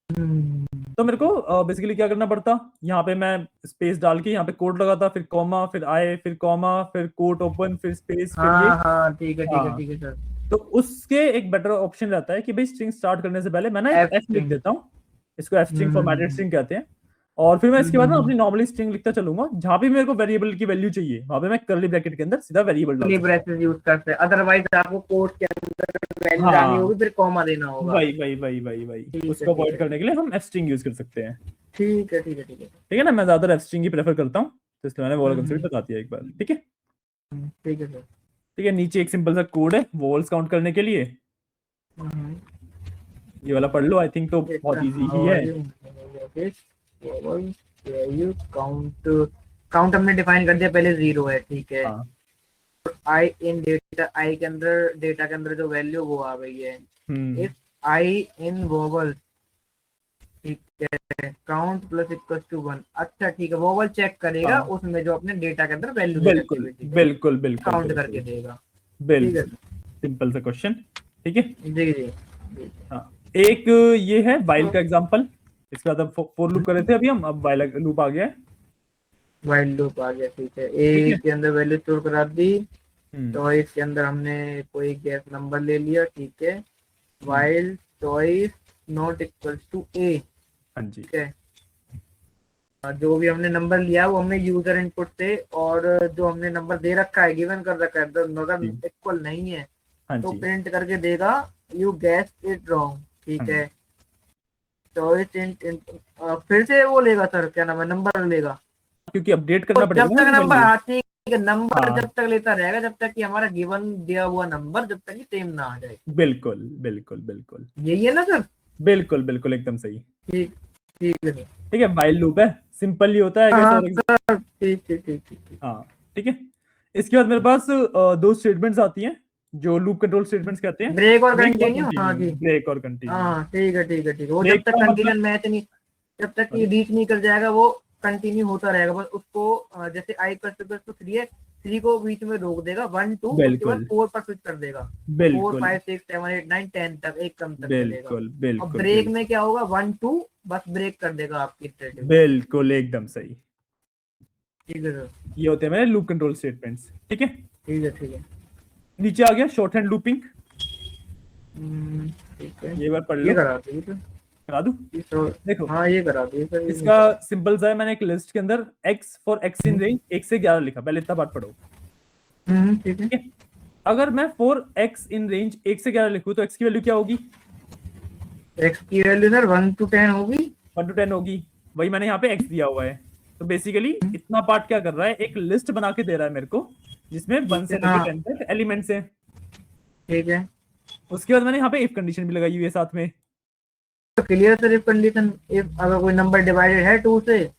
हम्म, तो मेरे को बेसिकली क्या करना पड़ता, यहाँ पे मैं स्पेस डाल के यहाँ पे कोड लगाता, फिर कॉमा, फिर आई, फिर कॉमा, फिर कोट ओपन, फिर स्पेस, फिर ये। हाँ हाँ हाँ, ठीक है सर। तो उसके एक बेटर ऑप्शन रहता है कि भाई स्ट्रिंग स्टार्ट करने से पहले मैं ना एक एफ एफ लिख स्ट्रिंग। देता हूँ, इसको एफ स्ट्रिंग फॉर्मेटेड हम्म स्ट्रिंग कहते हैं। और फिर मैं इसके बाद ना हम्म। अपनी नॉर्मली स्ट्रिंग लिखता चलूंगा, जहां भी मेरे को वेरिएबल की वैल्यू चाहिए वहां पे मैं कर्ली ब्रैकेट के अंदर सीधा वेरिएबल डाल कर्ली सकता हूँ। ब्रेसेस यूज करते हैं, अदरवाइज आपको कोड के अंदर वैल्यू डालनी हाँ, होगी, फिर कॉमा देना होगा। वही ठीक है उसको ठीक अवॉइड है करने के लिए हम एफ स्ट्रिंग यूज कर सकते हैं। ठीक है ठीक है ठीक है। ठीक है ना, मैं ज्यादातर एफ स्ट्रिंग ही प्रेफर करता हूँ, तो इसलिए मैंने वो वाला कंसेप्ट हम्म बता दिया एक बार। ठीक है, ठीक है सर। ठीक है, नीचे एक सिंपल सा कोड है वॉल्स काउंट करने के लिए, हम्म, ये वाला पढ़ लो, आई थिंक तो बहुत इजी ही है। काउंट काउंट हमने डिफाइन कर दिया पहले, 0 है। ठीक है। हाँ, आई इन डेटा, आई के अंदर डेटा के अंदर जो वैल्यू वो आ गई है। हम्म, इफ आई इन वोवल, ठीक है, काउंट प्लस इक्वल टू 1। अच्छा ठीक है, वोवल चेक करेगा हाँ, उसमें जो अपने डेटा के अंदर वैल्यू दे रखी बिल्कुल हुई, ठीक है, बिल्कुल बिल्कुल काउंट करके बिल्कुल देगा। ठीक है बिल्कुल, सिंपल सा क्वेश्चन। ठीक है। जी जी। हाँ, एक ये है वाइल का एग्जांपल। इसके बाद अब फॉर लूप कर रहे थे अभी हम, अब वाइल लूप आ गया है। वाइल लूप आ गया, ठीक है। ठीक ए है। के अंदर वैल्यू स्टोर करा दी, हम्म चॉइस के अंदर हमने कोई गैस नंबर ले लिया, ठीक है। While choice not equal to A, हाँ जी ठीक है। जो भी हमने नंबर लिया वो हमने यूजर इनपुट से, और जो हमने नंबर दे रखा है, गिवन कर रखा है, तो अगर जी इक्वल नहीं है हाँ तो जी। प्रिंट करके देगा यू गेस इट रॉन्ग, ठीक है। चॉइस फिर से वो लेगा सर, क्या नाम है, नंबर लेगा। क्योंकि अपडेट तो करना जब पड़ेगा ना तक हमें नंबर वैल्यू। आती है, नंबर हाँ जब तक लेता रहेगा जब तक कि हमारा गिवन दिया हुआ नंबर जब तक कि सेम ना आ जाए। बिल्कुल बिल्कुल बिल्कुल यही है ना सर? बिल्कुल बिल्कुल एकदम सही। ठीक, ठीक है सर। ठीक है, वाइल लूप है, सिंपल ही होता है हाँ कैसे हाँ और सर, ठीक ठीक ठीक ठीक ठीक। हाँ ठीक है। इसके बाद मेरे पास दो स्टेटमेंट्स आती हैं जो लूप कंट्रोल स्टेटमेंट्स कहते हैं। ब्रेक और ब्रेक और कंटिन्यू, हाँ कंटिन्यू, जी। ब्रेक और हाँ कंटिन्यू। हाँ, ठीक है ठीक है ठीक है। वो जब ब्रेक तक का मतलब, कंटिन्यू मैच नहीं, जब तक कि सॉरी, रीच नहीं कर जाएगा वो कंटिन्यू होता रहेगा। बस उसको जैसे आई प्लस टू थ्री है, थ्री को बीच में रोक देगा, 1 2, उसके बाद बिल्कुल 4 पर स्विच कर देगा। 4 बिल्कुल 5 6 7 8 9 10 तक, एक कम तक चलेगा। बिल्कुल और बिल्कुल ब्रेक बिल्कुल में क्या होगा, 1 2 बस ब्रेक कर देगा आपकी इटरेटिव। बिल्कुल एकदम सही। ठीक है सर। ये होते हैं मेरे लूप कंट्रोल स्टेटमेंट्स। ठीक है। ठीक है ठीक है। नीचे आ गया शॉर्ट हैंड लूपिंग। ठीक है, ये बार पढ़ ये लो, करा दीजिए सर। करा दूं। ये तो, देखो, हाँ ये करा दीजिए सर, ये नहीं इसका करा। सिंपल सा है, मैंने एक लिस्ट के अंदर x for x in range 1 से 11 लिखा, पहले इतना बात पढ़ो। ठीक है। ठीक है। अगर मैं फॉर x इन रेंज 1 से 11 लिखूं तो x की वैल्यू क्या होगी? एक्स की वैल्यू सर 1 to 10 होगी। 1 to 10 होगी। वही मैंने यहाँ पे x दिया हुआ है। तो बेसिकली इतना पार्ट क्या कर रहा है, एक लिस्ट बना के दे रहा है मेरे को जिसमें 1 ठीक से है, लेके हाँ 10 तक एलिमेंट्स हैं। ठीक है। उसके बाद मैंने यहाँ पे इफ कंडीशन भी लगाई हुई है साथ में। तो clear sir, if condition, if अगर कोई नंबर डिवाइडेड है 2 से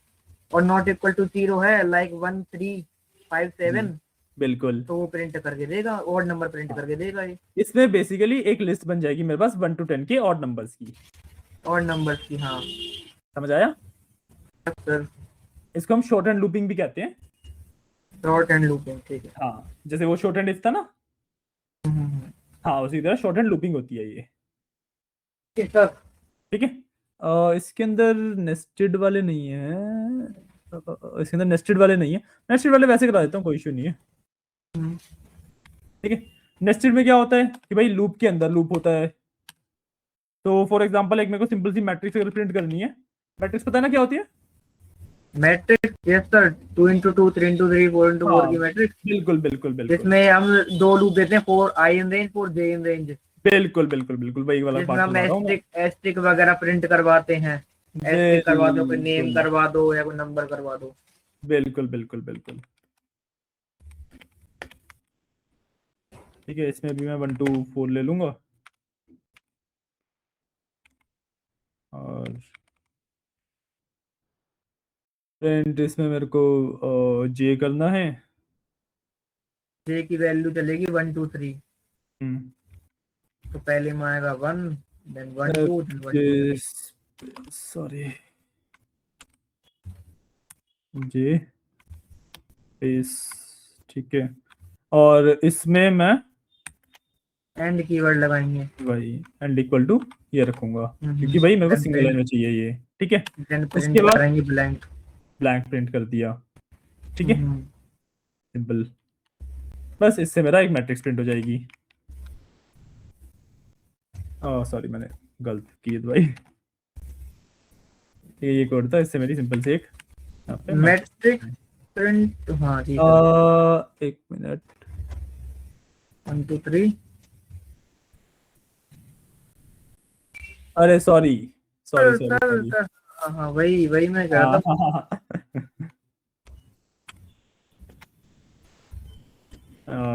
और नॉट इक्वल टू 0 है, लाइक 1 3 5 7, बिल्कुल। तो वो प्रिंट करके देगा, और नंबर प्रिंट हाँ, करके देगा ये। इसमें बेसिकली एक लिस्ट बन जाएगी मेरे पास 1 to 10 के ऑड नंबर्स की। और नंबर की, हाँ समझ आया? सर। इसको हम शॉर्ट हैंड लूपिंग भी कहते हैं। शॉर्ट एंड लूपिंग, ठीक है। हाँ, जैसे वो शॉर्ट हैंड इफ था ना, हाँ उसी तरह शॉर्ट हैंड लूपिंग होती है ये। ठीक सर। ठीक है। इसके अंदर नेस्टेड वाले नहीं है। इसके अंदर नेस्टेड वाले नहीं है। नेस्टेड वाले वैसे करा देता हूँ, कोई इशू नहीं है। हम्म, ठीक है। नेस्टेड में क्या होता है कि भाई लूप के अंदर लूप होता है। तो फॉर एग्जांपल एक मेरे को सिंपल सी मैट्रिक्स अगर प्रिंट करनी है, मैट्रिक्स पता है ना क्या होती है? Matrix, yes sir, 2 into 2 3 into 3 4 into 4 हाँ की मैट्रिक्स, बिल्कुल बिल्कुल बिल्कुल जिसमें हम दो लूप देते हैं, 4 i in range 4 j in range, बिल्कुल बिल्कुल बिल्कुल वही वाला जिसमें पार्ट हम बता रहा हूँ मैं। एस्ट्रिक वगैरह प्रिंट करवाते हैं। एस्ट्रिक करवा दो, कोई नेम बिल्कुल करवा दो, या कोई नंबर करवा दो। बिल्कुल बिल्कुल बिल्कुल। ठीक है, इसमें भी मैं 1 to 4 ले लूंगा और प्रिंट इसमें मेरे को जे करना है। j की वैल्यू चलेगी 1 2 3, हम्म, तो पहले में आएगा 1, देन 1 2, देन 1 2 3। सॉरी, जे इस, ठीक है। और इसमें मैं एंड कीवर्ड लगाएंगे। वही एंड इक्वल टू ये रखूंगा, क्योंकि भाई मेरे को देन सिंगल लाइन प्रिंट, में चाहिए ये। ठीक है। देन उसके प्रिंट बाद करेंगे ब्लैंक। ब्लैंक प्रिंट कर दिया। ठीक है, सिंपल। बस इससे मेरा एक मैट्रिक्स प्रिंट हो जाएगी। सॉरी मैंने गलत की भाई। ये कोड था, इससे मेरी सिंपल से एक यहाँ पे मैट्रिक्स प्रिंट, हाँ जी एक मिनट। 1 2 3। अरे sorry sorry sorry sir sorry. Sir, हाँ वही वही मैं कह रहा था।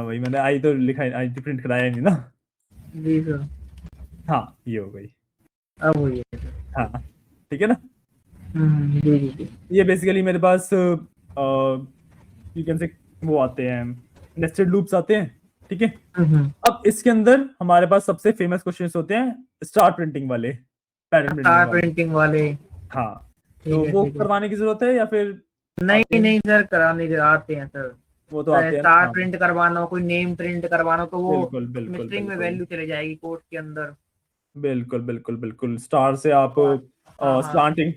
वही मैंने आई तो लिखा, आई तो प्रिंट कराया नहीं ना। जी सर, हाँ ये हो गई। अब हुई है। हाँ ठीक है ना। जी जी जी। ये बेसिकली मेरे पास यू कैन से वो आते हैं, नेस्टेड लूप्स आते हैं। ठीक है। अब इसके अंदर हमारे पास सबसे फेमस क्वेश्चंस होते हैं स्टार प्रिंटिंग वाले, पैटर्न प्रिंटिंग स्टार वाले। प्रिंटिंग वाले, हाँ, ठीक तो है वो ठीक है। करवाने की जरूरत है या फिर आते नहीं हैं? नहीं सर, कराने के आते हैं सर। वो तो आते हैं ना, स्टार हाँ, प्रिंट करवाना हो, कोई नेम प्रिंट करवाना हो, तो वो बिल्कुल बिल्कुल स्ट्रिंग में बिल्कुल वैल्यू चले जाएगी कोड के अंदर। बिल्कुल बिल्कुल बिल्कुल। स्टार से आप हाँ हाँ, स्लांटिंग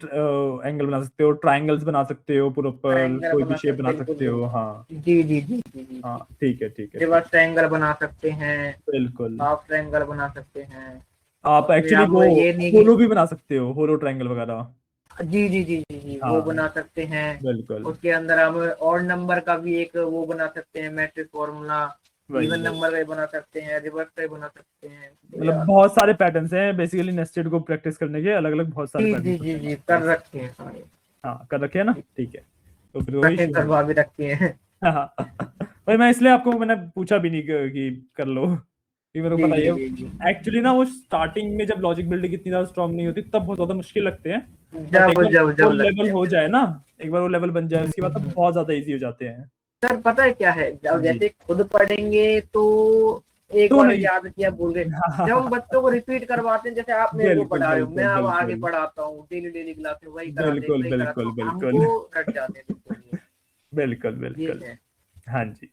एंगल बना सकते हो, ट्रायंगल्स बना सकते हो, प्रॉपर ट्रायंगल कोई भी बना शेप सकते, बना बिल्कुल सकते हो। हाँ बिल्कुल, जी जी जी जी जी हाँ, जी। ठीक है ठीक है ठीक रिवर्स ट्रायंगल बना सकते हैं, है, बिल्कुल। हाफ ट्रायंगल बना सकते हैं। आप और फिर एक्चुअली आप वो ये नहीं कि, होलो भी बना सकते हो, होलो ट्रायंगल वगैरह। जी जी जी जी जी, वो हाँ बना सकते हैं। बिल्कुल, उसके अंदर हम और नंबर का भी एक वो बना सकते हैं, मैट्रिक्स फॉर्मूला। वही इवन वही, नंबर का भी बना सकते हैं, रिवर्स का भी बना सकते हैं, तो मतलब यार बहुत सारे पैटर्न्स हैं बेसिकली नेस्टेड को प्रैक्टिस करने के, अलग अलग बहुत सारे जी जी पैटर्न्स जी होते हैं जी, हमारे कर पास। रखे हैं सारे। हाँ कर रखे हैं ना, ठीक है, तो फिर वही रखे, शुरू। करवा भी रखे हैं। हाँ भाई, मैं इसलिए आपको मैंने पूछा भी नहीं कि कर लो, क्योंकि मेरे को जी पता ही जी है जी जी, एक्चुअली ना, वो स्टार्टिंग में जब लॉजिक बिल्डिंग इतनी ज्यादा स्ट्रांग नहीं होती तब बहुत ज्यादा मुश्किल लगते हैं। बट एक जब बार जब वो जब लगते लेवल हैं। हो जाए ना, एक बार वो लेवल बन जाए उसके बाद तो हम्म। बहुत ज्यादा इजी हो जाते हैं। सर पता है क्या है, जब जी, जैसे खुद पढ़ेंगे तो एक तो बार नहीं याद किया भूल गए। जब हम हाँ, बच्चों को रिपीट करवाते हैं, जैसे आप मेरे को बिल्कुल पढ़ा रहे हो, मैं बिल्कुल अब आगे बिल्कुल पढ़ाता हूँ, डेली डेली क्लास में वही कराते बिल्कुल वही करा, बिल्कुल तो बिल्कुल हमको रट जाते हैं बिल्कुल बिल्कुल ये बिल्कुल। है। हाँ जी,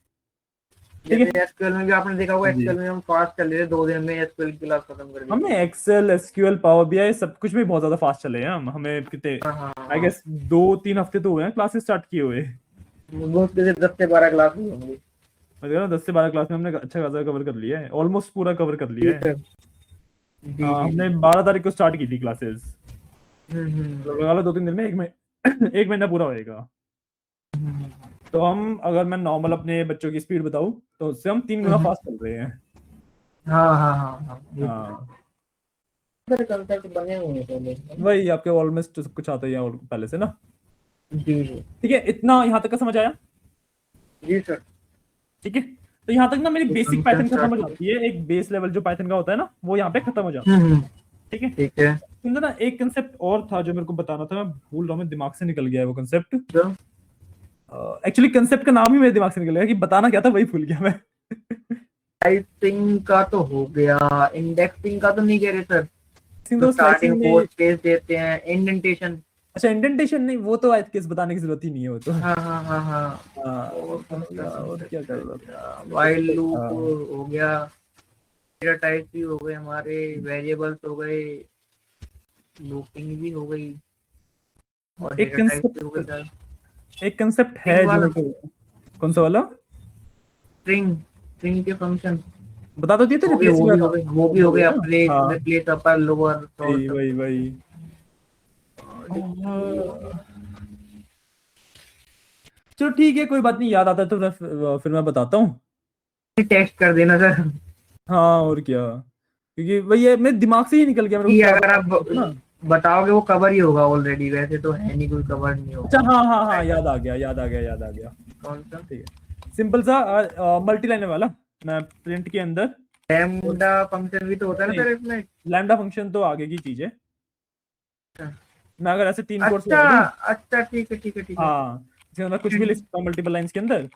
ठीक जैसे है एसक्यूएल में भी आपने देखा होगा, जी। एसक्यूएल में हम फास्ट चल रहे थे, 2 दिन में एसक्यूएल की क्लास खत्म कर दी थी। हमने एक्सेल, एसक्यूएल, पावर बीआई सब कुछ में बहुत ज्यादा फास्ट चले हैं हम, हमें कितने, हाँ हाँ आई हाँ, गेस 2-3 हफ्ते तो हुए हैं क्लासेस स्टार्ट किए हुए। वो से 10 से 12 क्लास हुई होंगी। मैं कह रहा हूँ 10 से 12 क्लास में हमने अच्छा खासा कवर कर लिया है, ऑलमोस्ट पूरा कवर कर लिया जी है। सर, जी जी हमने जी। 12 तारीख को स्टार्ट की थी क्लासेस, हम्म। लगा लो 2-3 दिन में, एक महीने एक महीना पूरा होएगा। हम्म, तो हम, अगर मैं नॉर्मल अपने बच्चों की स्पीड बताऊं तो उससे हम 3 गुना हम्म। फास्ट चल रहे हैं। हाँ हाँ हाँ हाँ, ये तो है। हाँ, सर कंसेप्ट बने हुए हैं पहले से ना। वही आपके ऑलमोस्ट सब कुछ आता ही है और पहले से ना। जी जी ठीक है, इतना यहाँ तक का समझ आया। जी सर। ठीक है, तो यहाँ तक ना मेरी तो बेसिक फंक्शन पाइथन खत्म स्टार्ट हो हो गए। जाती है, एक बेस लेवल जो पाइथन का होता है ना वो यहाँ पे खत्म हो जाता है। हम्म। ठीक है, ठीक है। अंदर ना एक कंसेप्ट और था जो मेरे को बताना था, मैं भूल रहा हूँ, मेरे दिमाग से निकल गया है वो कंसेप्ट। तो एक्चुअली कंसेप्ट का नाम ही मेरे दिमाग से निकल गया कि बताना क्या था, वही भूल गया मैं टाइपिंग का तो हो गया, इंडेक्सिंग का तो नहीं कह रहे सर? तो तो स्टार्टिंग स्लाइसिंग में, पोस्ट पेज देते हैं, इंडेंटेशन। अच्छा इंडेंटेशन नहीं, वो तो आई गेस बताने की जरूरत ही नहीं है वो तो। हाँ हाँ हाँ हाँ। हाँ, और कौन सा और क्या कंसेप्ट कर रह रहा गया? था, कुछ वाइल तो लूप था। हो गया, डेटा टाइप भी हो गए हमारे, वेरिएबल्स हो गए, लूपिंग भी हो गई, और एक डेटा टाइप भी हो गए कंसेप्ट, सर। एक कंसेप्ट है स्ट्रिंग जो वाला, मेरे को, कौन सा वाला, स्ट्रिंग, स्ट्रिंग के फंक्शन बता तो दिए थे, हो गए, रिप्लेस वो भी वगैरह, हो गए, वो वो भी भी हो हो गए गया, ना। प्लेस हाँ, रिप्लेस अपर लोअर वही शॉर्ट। वही वही। चलो ठीक है, कोई बात नहीं, याद आता है तो फिर मैं बताता हूँ। टेस्ट कर देना सर, हाँ और क्या, क्योंकि वही है, मेरे दिमाग से ही निकल गया, मेरे को कि क्या अगर बताना था ना। आप बताओगे वो कवर ही होगा ऑलरेडी, वैसे तो है नहीं, कोई कवर नहीं अच्छा होगा। हाँ हाँ हाँ, याद आ गया याद आ गया याद आ गया। कौन सा? ठीक है, सिंपल सा मल्टी लाइन वाला, मैं प्रिंट के अंदर, और लैम्डा फंक्शन भी तो होता है ना नहीं, सर इसमें? लैम्डा फंक्शन तो आगे की चीज है। मैं अगर ऐसे 3 कोट्स अच्छा, लगा दूं, अच्छा ठीक है ठीक है ठीक है। हाँ, इसके अंदर कुछ भी लिख सकता हूँ मल्टीपल लाइंस के अंदर,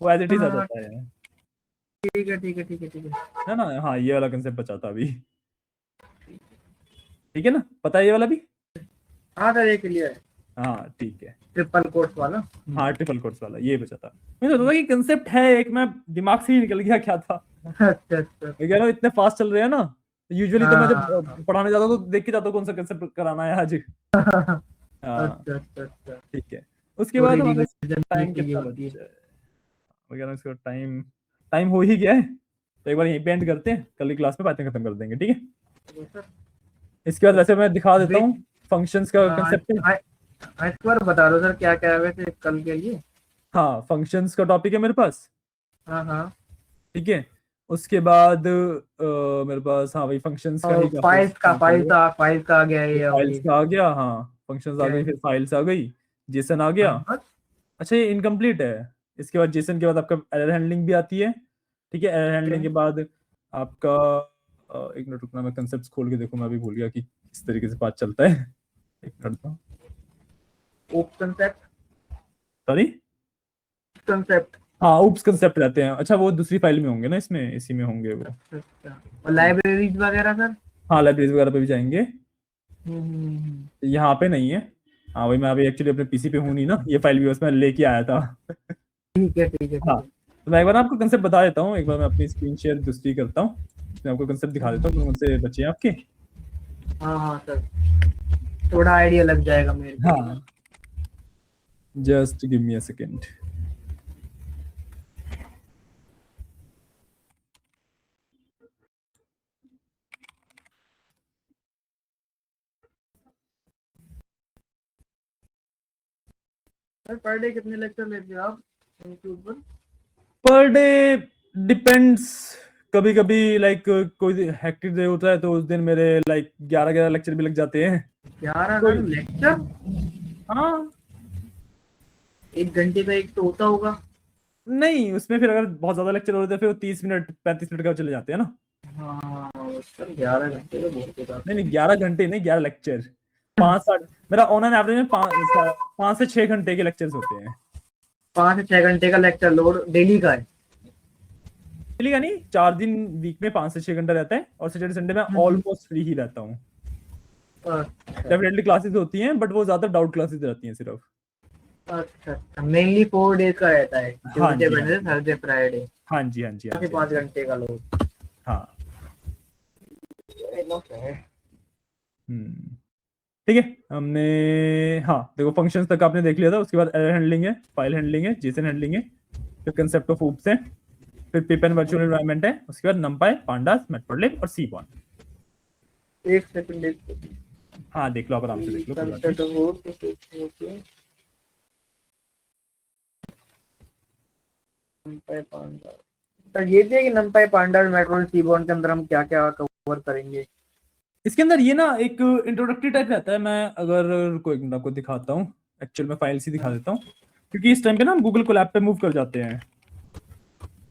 वो एज इट इज आ हाँ जाता है। ठीक है ठीक है ठीक है ठीक है। है ना, हाँ ये वाला कंसेप्ट बचा था अभी। ठीक है ना, पता है ये वाला भी। हाँ सर, ये क्लियर है, हाँ ठीक है। ट्रिपल कोट्स वाला। हाँ ट्रिपल कोट्स वाला ये बचा था। मुझे सोचा था कि कंसेप्ट है एक, मैं दिमाग से ही निकल गया क्या था। अच्छा अच्छा। मैं कह रहा हूँ इतने फास्ट चल रहे हैं ना, यूजुअली तो मैं जब हाँ पढ़ाने जाता हूँ तो देख के जाता हूँ कौन सा कंसेप्ट कराना है आज। हाँ। हाँ अच्छा अच्छा अच्छा। ठीक है, उसके बाद थोड़ी हमारे रिवीजन भी टाइम चाहिए कितना होती है। बचा है। मैं कह रहा हूँ इसका टाइम, टाइम हो ही गया है, तो एक बार यहीं पे एंड करते हैं, कल की क्लास में बातें खत्म कर देंगे, ठीक है। तो सर इसके बाद वैसे मैं दिखा देता वेट, हूँ फंक्शंस का कंसेप्ट है। एक बार बता दो सर क्या क्या है वैसे कल के लिए। हाँ, फंक्शंस का टॉपिक है मेरे पास। हाँ हाँ। ठीक है, उसके बाद मेरे पास, हाँ भाई फंक्शंस का और ही काफी है। फाइल्स का आ गया फिर ये फाइल्स अभी। का आ गया, हाँ फंक्शंस आ क्या गई, है? फिर फाइल्स आ गई, जेसन आ गया। हाँ बस। अच्छा ये इनकम्प्लीट है, इसके बाद जेसन के बाद आपका एरर हैंडलिंग भी आती है। ठीक है, एरर क्या हैंडलिंग के है? बाद आपका, एक मिनट रुकना, मैं कंसेप्ट खोल के देखूँ, मैं भी भूल गया कि किस तरीके से बात चलता है। एक मिनट था, ओप कंसेप्ट, सॉरी, कंसेप्ट। हाँ ऊप्स कंसेप्ट रहते हैं, अच्छा वो दूसरी फाइल में होंगे ना, इसमें इसी में होंगे वो। अच्छा अच्छा, और लाइब्रेरीज वगैरह सर? हाँ लाइब्रेरीज वगैरह पे भी जाएंगे, हम्म। यहाँ पे नहीं है। हाँ भाई मैं अभी एक्चुअली अपने पीसी पे हूँ नहीं ना, ये फाइल भी उसमें लेके आया था ठीक है ठीक है ठीक हाँ, है। तो मैं एक बार आपको कंसेप्ट बता देता हूँ। एक बार मैं अपनी स्क्रीन शेयर दूसरी करता हूँ, मैं आपको कंसेप्ट दिखा देता हूँ कौन से बच्चे हैं आपके। हाँ हाँ सर, थोड़ा आइडिया लग जाएगा मेरे को भी। हाँ, just give me a second. Sir per day कितने लेक्चर लेते हो आप यूट्यूब पर? Per day depends. कभी कभी लाइक कोई हेक्टिक डे होता है तो उस दिन मेरे लाइक 11 लेक्चर भी लग जाते हैं। 11 कोई लेक्चर? हाँ, 1 घंटे का एक तो होता होगा। नहीं उसमें फिर अगर बहुत ज्यादा लेक्चर हो रहे तो फिर वो 30 मिनट 35 मिनट का चले जाते हैं ना। हाँ सर 11 घंटे तो बहुत होता नहीं है। नहीं, 11 घंटे नहीं, 11 लेक्चर। 5 8 मेरा ऑन एन एवरेज में 5 से 6 घंटे के लेक्चर्स होते हैं। 5 से 6 घंटे का लेक्चर लोड डेली का है? डेली का नहीं, 4 दिन वीक में 5 से 6 घंटा रहता है, और सैटरडे संडे में हम्म। ऑलमोस्ट फ्री ही रहता हूँ। अच्छा डेफिनेटली क्लासेस होती हैं बट वो ज्यादा डाउट क्लासेस रहती हैं सिर्फ। अच्छा अच्छा, मेनली 4 डेज का रहता है, हाँ ट्यूसडे जी, हाँ वेडनेसडे जी, थर्सडे फ्राइडे। हाँ जी, हाँ जी, हाँ जी, हाँ पाँच जी। घंटे का लोड। हाँ। इनफ है। हम्म। ठीक है। हमने, हाँ देखो फंक्शंस तक आपने देख लिया था, उसके बाद एरर हैंडलिंग है, फाइल हैंडलिंग है, जेसन हैंडलिंग है, फिर कंसेप्ट ऑफ हूप्स है, फिर पिप एंड वर्चुअल एनवायरनमेंट है, उसके बाद नंपाई, पांडास, मैटप्लोट्लिब और सीबॉन। एक सेकंड एक सेकंड। हाँ देख लो, आप आराम से देख लो, कोई बात नहीं। कंसेप्ट हो तो नंपाई पांडा। सर ये भी है कि नंपाई पांडा और मेट्रो सीबॉन के अंदर हम क्या क्या कवर करेंगे? इसके अंदर ये ना एक इंट्रोडक्टरी टाइप रहता है। मैं अगर कोई मिनट आपको दिखाता हूँ, एक्चुअल में फाइल सी दिखा देता हूँ, क्योंकि इस टाइम पे ना हम गूगल कोलैब पे मूव कर जाते हैं।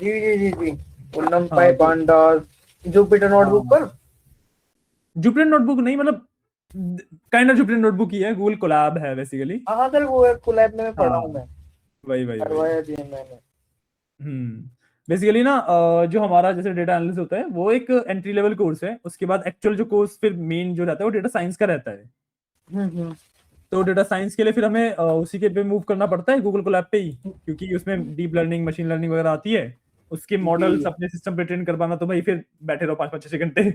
जी जी जी जी। और नंपाई हाँ तो, पांडा जुपिटर नोटबुक हाँ पर? जुपिटर नोटबुक नहीं, मतलब काइंड ऑफ जुपिटर नोटबुक ही है, गूगल कोलैब है बेसिकली। हाँ हाँ सर, वो कोलैब में मैं पढ़ा हाँ, हूँ मैं, वही वही वही। करवाया भी है मैंने। बेसिकली ना जो हमारा जैसे डेटा एनालिसिस होता है वो एक एंट्री लेवल कोर्स है, उसके बाद एक्चुअल जो कोर्स फिर मेन जो रहता है वो डेटा साइंस का रहता है। हम्म। तो डेटा साइंस के लिए फिर हमें उसी के पे मूव करना पड़ता है, गूगल कोलैब पे ही, क्योंकि उसमें डीप लर्निंग मशीन लर्निंग वगैरह आती है। उसके मॉडल्स जी अपने सिस्टम पे ट्रेन कर पाना, तो भाई फिर बैठे रहो 5 5 6 6 घंटे।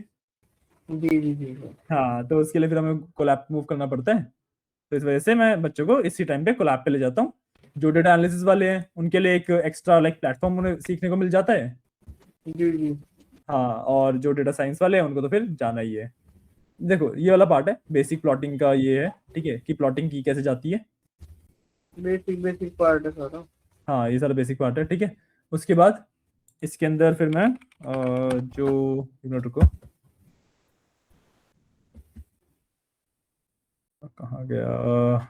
जी जी जी जी। हाँ, तो उसके लिए फिर हमें कोलैब मूव करना पड़ता है। तो इस वजह से मैं बच्चों को इसी टाइम पे कोलैब पे ले जाता हूँ। जो डेटा एनालिसिस वाले हैं उनके लिए एक एक्स्ट्रा लाइक प्लेटफॉर्म उन्हें सीखने को मिल जाता है। जी जी। हाँ, और जो डेटा साइंस वाले हैं उनको तो फिर जाना ही है। देखो ये वाला पार्ट है बेसिक प्लॉटिंग का, ये है ठीक है कि प्लॉटिंग की कैसे जाती है। बेसिक बेसिक पार्ट है सारा। हाँ, ये सारा बेसिक पार्ट है, ठीक है। उसके बाद इसके अंदर फिर मैं जो, एक मिनट रुको, कहाँ गया,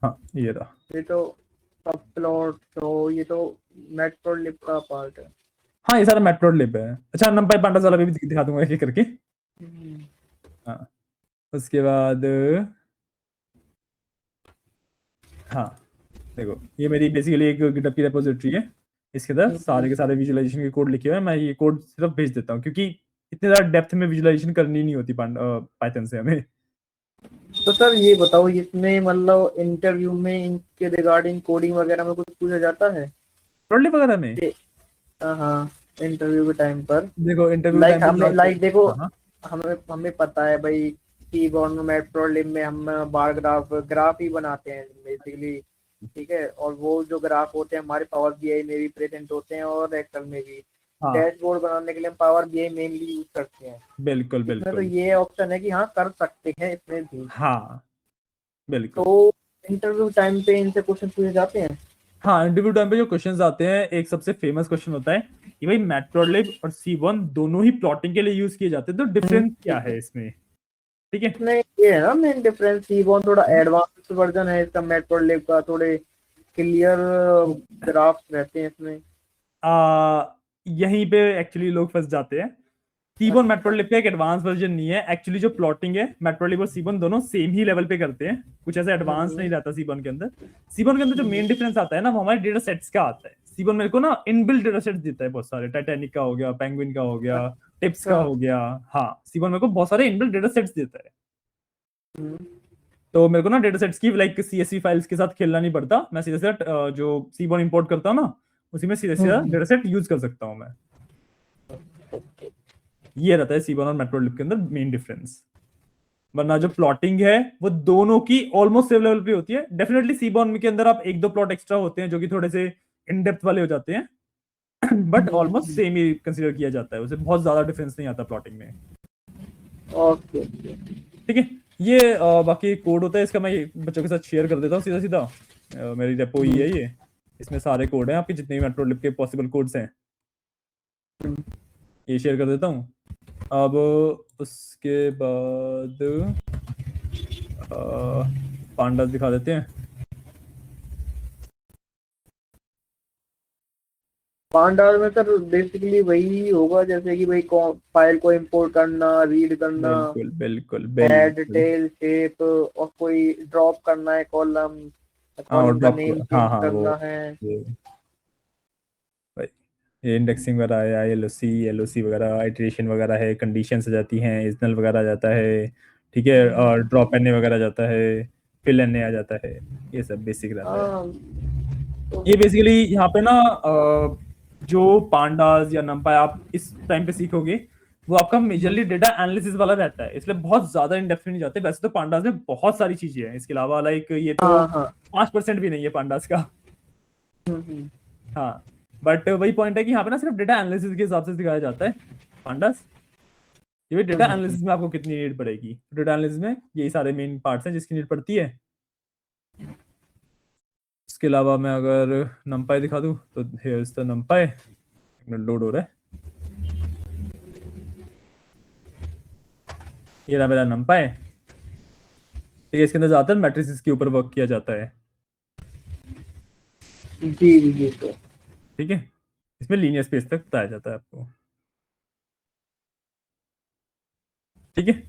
हाँ ये रहा। ये तो सब प्लॉट तो ये तो मैटप्लोट्लिब का पार्ट है। हाँ, ये सारा मैटप्लोट्लिब है। अच्छा, नंपाई पांडास वाला भी दिखा दूंगा एक एक करके। हम्म। हाँ, उसके बाद हाँ देखो, ये मेरी बेसिकली एक गिटहब की रेपोजिटरी है। इसके अंदर सारे के सारे विजुअलाइजेशन के कोड लिखे हुए हैं। मैं ये कोड सिर्फ भेज देता हूँ, क्योंकि इतनी ज्यादा डेप्थ में विजुअलाइजेशन करनी नहीं होती पाइथन से हमें। तो सर ये बताओ, इसमें मतलब इंटरव्यू में इनके रिगार्डिंग कोडिंग वगैरह में कुछ पूछा जाता है? प्लॉटलिब वगैरह में हाँ, इंटरव्यू के टाइम पर। देखो, इंटरव्यू लाइक टाइम पे हमें, लाइक देखो, हाँ हाँ हमें हमें पता है भाई कीबोर्ड में मैटप्लोट्लिब में हम बार ग्राफ ग्राफ ही बनाते हैं बेसिकली। ठीक है, और वो जो ग्राफ होते हैं हमारे पावर बीआई में भी प्रेजेंट होते हैं और एक्सेल में भी। हाँ, डैशबोर्ड बनाने के लिए हम पावर बीआई मेनली यूज करते हैं। बिल्कुल इसमें तो बिल्कुल। ये ऑप्शन है कि हाँ कर सकते हैं इसमें भी। हाँ बिल्कुल। तो इंटरव्यू टाइम पे इनसे क्वेश्चन पूछे जाते हैं? हाँ, इंटरव्यू टाइम पे जो क्वेश्चंस आते हैं, एक सबसे फेमस क्वेश्चन होता है कि भाई मैटप्लोट्लिब और सीबॉन दोनों ही प्लॉटिंग के लिए यूज किए जाते हैं, तो डिफरेंस क्या ठीक है। है इसमें, ठीक है। इसमें ये है ना मेन डिफरेंस, कीबोर्ड थोड़ा एडवांस वर्जन है इसका मैटप्लोट्लिब का, थोड़े क्लियर ग्राफ्स रहते हैं इसमें। यहीं पे एक्चुअली लोग फंस जाते हैं। सीबॉन मैटप्लोट्लिब का एक एडवांस वर्जन नहीं है एक्चुअली। जो प्लॉटिंग है मैटप्लोट्लिब और सीबॉन दोनों सेम ही लेवल पे करते हैं, कुछ ऐसा एडवांस नहीं रहता सीबॉन के अंदर। सीबॉन के अंदर जो मेन डिफरेंस आता है ना, वो हमारे डेटा सेट्स का आता है। सीबॉन मेरे को ना इनबिल्ट डेटा सेट्स देता है बहुत सारे, टाइटैनिक का हो गया, पेंगुइन का हो गया, टिप्स का अच्छा। हो गया। हाँ, सीबॉन मेरे को बहुत सारे इनबिल्ट डेटा सेट्स देता है। तो मेरे को ना डेटा सेट्स की लाइक CSV फाइल्स के साथ खेलना नहीं पड़ता, मैं सीधा सीधा जो सीबॉर्न इंपोर्ट करता हूँ ना, उसी में सीधा सीधा डेटा सेट यूज कर सकता हूँ मैं। ये रहता है सीबॉर्न और मैटप्लोट्लिब के अंदर मेन डिफरेंस। वरना जो प्लॉटिंग है वो दोनों की ऑलमोस्ट सेम लेवल पे होती है। डेफिनेटली सीबॉर्न के अंदर आप एक दो प्लॉट एक्स्ट्रा होते हैं जो कि थोड़े से इन डेप्थ वाले हो जाते हैं, but almost same he consider किया जाता है, उससे बहुत ज्यादा डिफरेंस नहीं आता प्लॉटिंग में। ओके ठीक है, ये बाकी कोड होता है इसका, मैं ये बच्चों के साथ शेयर कर देता हूँ सीधा सीधा। मेरी रेपो ही है ये, इसमें सारे कोड हैं आपके जितने भी मैटप्लोट्लिब के पॉसिबल कोड्स हैं, ये शेयर कर देता हूँ। अब उसके बाद पांडास दिखा देते हैं। पांडास में सर बेसिकली वही होगा जैसे कि भाई फाइल को इंपोर्ट करना, रीड करना, बिल्कुल बिल्कुल ऐड बिल्कुल। डिटेल शेप, और कोई ड्रॉप करना है कॉलम, हाँ, और कॉलम का ड्रॉप, नेम हाँ चेंज हाँ वो करना है। ये इंडेक्सिंग वगैरह है, LOC वगैरह, आइटरेशन वगैरह है, कंडीशंस आ जाती हैं, इजनल वगैरह आ जाता है, ठीक है, और ड्रॉप एन वगैरह आ जाता है, फिल एन आ जाता है, ये सब बेसिक रहता है। हाँ ये बेसिकली यहाँ पे ना जो पांडास या नंपाई आप इस टाइम पे सीखोगे वो आपका मेजरली डेटा एनालिसिस वाला रहता है, इसलिए बहुत ज्यादा इन डेप्थ में नहीं जाते। वैसे तो पांडास में बहुत सारी चीजें हैं इसके अलावा, लाइक ये तो हाँ हाँ 5% भी नहीं है पांडास का। हम्म। हाँ, बट वही पॉइंट है कि यहाँ पे ना सिर्फ डेटा एनालिसिस के हिसाब से दिखाया जाता है पांडास। ये डेटा एनालिसिस में आपको कितनी नीड पड़ेगी, डेटा एनालिसिस में यही सारे मेन पार्ट्स हैं जिसकी नीड पड़ती है। इसके अलावा मैं अगर नंपाई दिखा दूं तो हियर इज द नंपाई, लोड हो रहा है, ये रहा मेरा नंपाई। ठीक है, इसके अंदर ज्यादातर मैट्रिसेस के ऊपर वर्क किया जाता है। जी जी तो ठीक है, इसमें लीनियर स्पेस तक बताया जाता है आपको। ठीक है,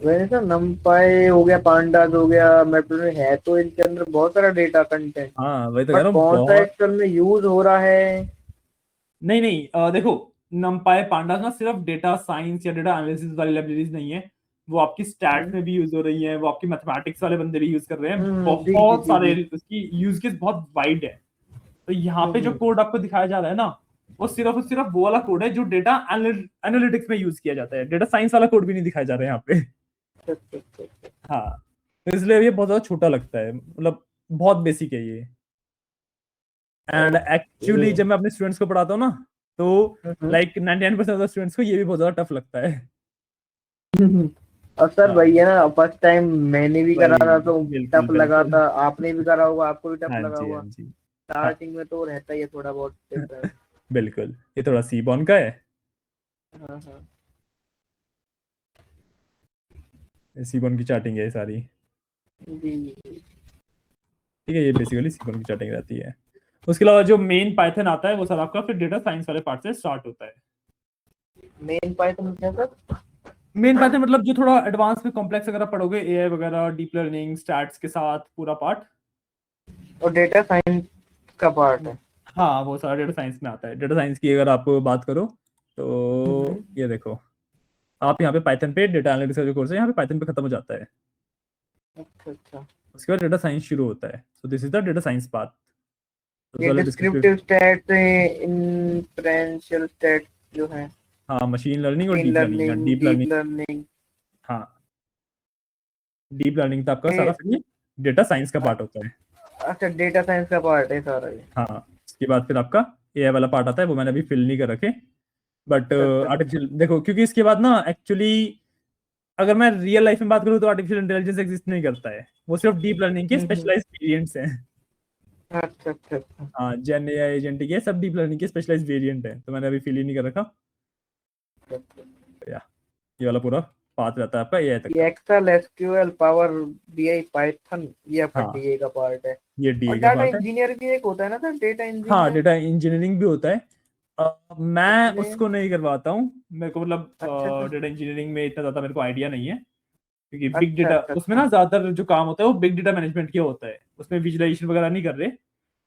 वैसे सर नमपाई हो गया, पांडास हो गया, मैटप्लोट्लिब है तो इनके अंदर बहुत सारा डेटा कंटेंट, हाँ वही तो कह बट रहा हूँ कौन सा बहुत। एक्चुअल में यूज हो रहा है? नहीं नहीं, देखो, नंपाई पांडास ना सिर्फ डेटा साइंस या डेटा एनालिसिस वाली लाइब्रेरीज नहीं है, वो आपकी स्टैट्स में भी यूज हो रही है, वो आपकी मैथमेटिक्स वाले बंदे भी यूज कर रहे हैं, जी जी बहुत जी सारे, जी उसकी यूज केस बहुत वाइड है। तो यहाँ पे जो कोड आपको दिखाया जा रहा है ना, वो सिर्फ और सिर्फ वो वाला कोड है जो डेटा एनालिटिक्स में यूज किया जाता है, डेटा साइंस वाला कोड भी नहीं दिखाया जा रहा है यहाँ पे। हाँ, तो इसलिए ये बहुत ज्यादा छोटा लगता है, मतलब बहुत बेसिक है ये। एंड एक्चुअली जब मैं अपने स्टूडेंट्स को पढ़ाता हूँ ना, तो लाइक 99% ऑफ स्टूडेंट्स को ये भी बहुत ज्यादा टफ लगता है। और सर हाँ, वही है ना, फर्स्ट टाइम मैंने भी करा था तो बिल्कुल टफ लगा बिल्कुल। था, आपने भी करा होगा, आपको भी टफ हाँ लगा जी, होगा। हाँ जी। हाँ, स्टार्टिंग में तो रहता ही है थोड़ा बहुत डिफरेंस। बिल्कुल, ये थोड़ा सीबॉन का है, हाँ हाँ सीबॉन की चार्टिंग है ये सारी। जी जी ठीक है, ये बेसिकली सीबॉन की चार्टिंग रहती है। उसके अलावा जो मेन पाइथन आता है वो सर आपका फिर डेटा साइंस वाले पार्ट से स्टार्ट होता है। मेन पाइथन क्या सर? मेन पाइथन मतलब जो थोड़ा एडवांस में कॉम्प्लेक्स अगर आप पढ़ोगे, AI वगैरह, डीप लर्निंग, स्टैट्स के साथ पूरा पार्ट। और डेटा साइंस का पार्ट है? हाँ, वो सारा डेटा साइंस में आता है। डेटा साइंस की अगर आप बात करो तो ये देखो, आप यहाँ पे पाइथन पे डेटा एनालिटिक्स का जो कोर्स है यहाँ पे पाइथन पे खत्म हो जाता है, अच्छा अच्छा। उसके बाद डेटा साइंस शुरू होता है। So this is the data science part. ये डिस्क्रिप्टिव स्टैट्स, इंफरेंशियल स्टैट्स जो है, हाँ, मशीन लर्निंग और मशीन डीप लर्निंग या learning, deep deep learning. Learning. हाँ, डीप लर्निंग तो आपका सारा फिर डेटा साइंस का पार्ट होता है। अच्छा, डेटा साइंस का पार्ट है सारा ये। हाँ, उसके बाद फिर आपका AI वाला पार्ट आता है, वो मैंने अभी फिल नहीं कर रखे, बट आर्टिफिशियल देखो, क्योंकि इसके बाद ना एक्चुअली अगर मैं रियल लाइफ में बात करूँ तो आर्टिफिशियल इंटेलिजेंस एग्जिस्ट नहीं करता है, वो सिर्फ डीप लर्निंग के स्पेशलाइज्ड वेरिएंट्स हैं। अच्छा अच्छा अच्छा। हाँ, जेन AI, एजेंटिक, ये सब डीप लर्निंग के स्पेशलाइज्ड वेरिएंट है, तो मैंने अभी फिल ही नहीं कर रखा। या ये वाला पूरा पाथ रहता है आपका AI तक ये का। Excel, SQL, power BI, Python, ये आपका हाँ, डीए का पार्ट है। ये और DA का डाटा पार्ट है। इंजीनियर भी एक होता है ना सर, डेटा हाँ, इंजीनियर? डेटा इंजीनियरिंग भी होता है। मैं उसमें उसको नहीं करवाता हूँ, मेरे को मतलब अच्छा डेटा इंजीनियरिंग में इतना ज्यादा मेरे को आइडिया नहीं है, क्योंकि बिग अच्छा डेटा अच्छा उसमें अच्छा। ना ज्यादातर जो काम होता है वो बिग डेटा मैनेजमेंट किया होता है, उसमें विजुअलाइजेशन वगैरह नहीं कर रहे।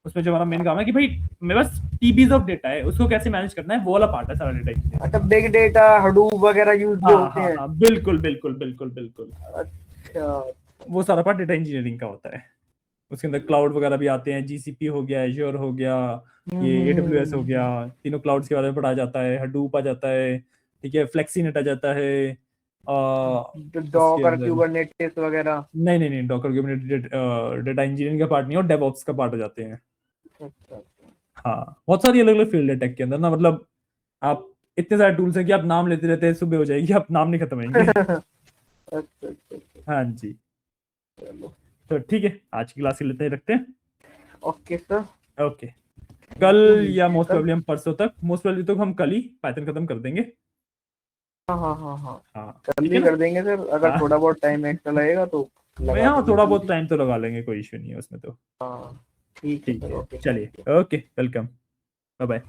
उसमें जो हमारा मेन काम है कि भाई मेरे पास TBs ऑफ डेटा है, उसको कैसे मैनेज करना है, वो वाला पार्ट है सारा डेटा इंजीनियरिंग। अच्छा, बिग डेटा, हडूप वगैरह यूज जो हाँ होते हाँ हैं। हाँ, बिल्कुल बिल्कुल बिल्कुल बिल्कुल। अच्छा वो सारा पार्ट डेटा इंजीनियरिंग का होता है। उसके अंदर क्लाउड वगैरह भी आते हैं, जीसीपी हो गया, एज्योर हो गया, ये एडब्ल्यूएस हो गया, तीनों क्लाउड्स के बारे में पढ़ा जाता है, हडूप आ जाता है, ठीक है, फ्लेक्सीनेट आ जाता है, उसके डॉकर अंदर क्यूबरनेटिस वगैरह। नहीं नहीं नहीं, डॉकर कुबरनेटिस डेटा इंजीनियरिंग का पार्ट नहीं है, और डेवऑप्स का पार्ट हो जाते हैं। अच्छा अच्छा। हाँ, बहुत सारी अलग अलग फील्ड है टेक के अंदर ना, मतलब आप इतने सारे टूल्स हैं कि आप नाम लेते रहते हैं, सुबह हो जाएगी, आप नाम नहीं खत्म होंगे। अच्छा अच्छा अच्छा। हाँ जी। चलो तो ठीक है, आज की क्लास के लेते हैं, रखते हैं। Okay sir. ओके, कल या मिलते हैं मोस्ट कल। प्रोबेबली हम परसों तक, मोस्ट प्रोबेबली तो हम कल ही पाइथन खत्म कर देंगे। हाँ हाँ हाँ हाँ, हाँ कल ठीक है ही ना। कर देंगे सर, अगर हाँ थोड़ा बहुत टाइम एक्स्ट्रा लगेगा तो मैं, लगा हाँ देंगे थोड़ा कल बहुत भी। टाइम तो लगा लेंगे, कोई इशू नहीं है उसमें तो। हाँ ठीक है ठीक सर, है, ओके थैंक चलिए, you. Okay, welcome, bye bye.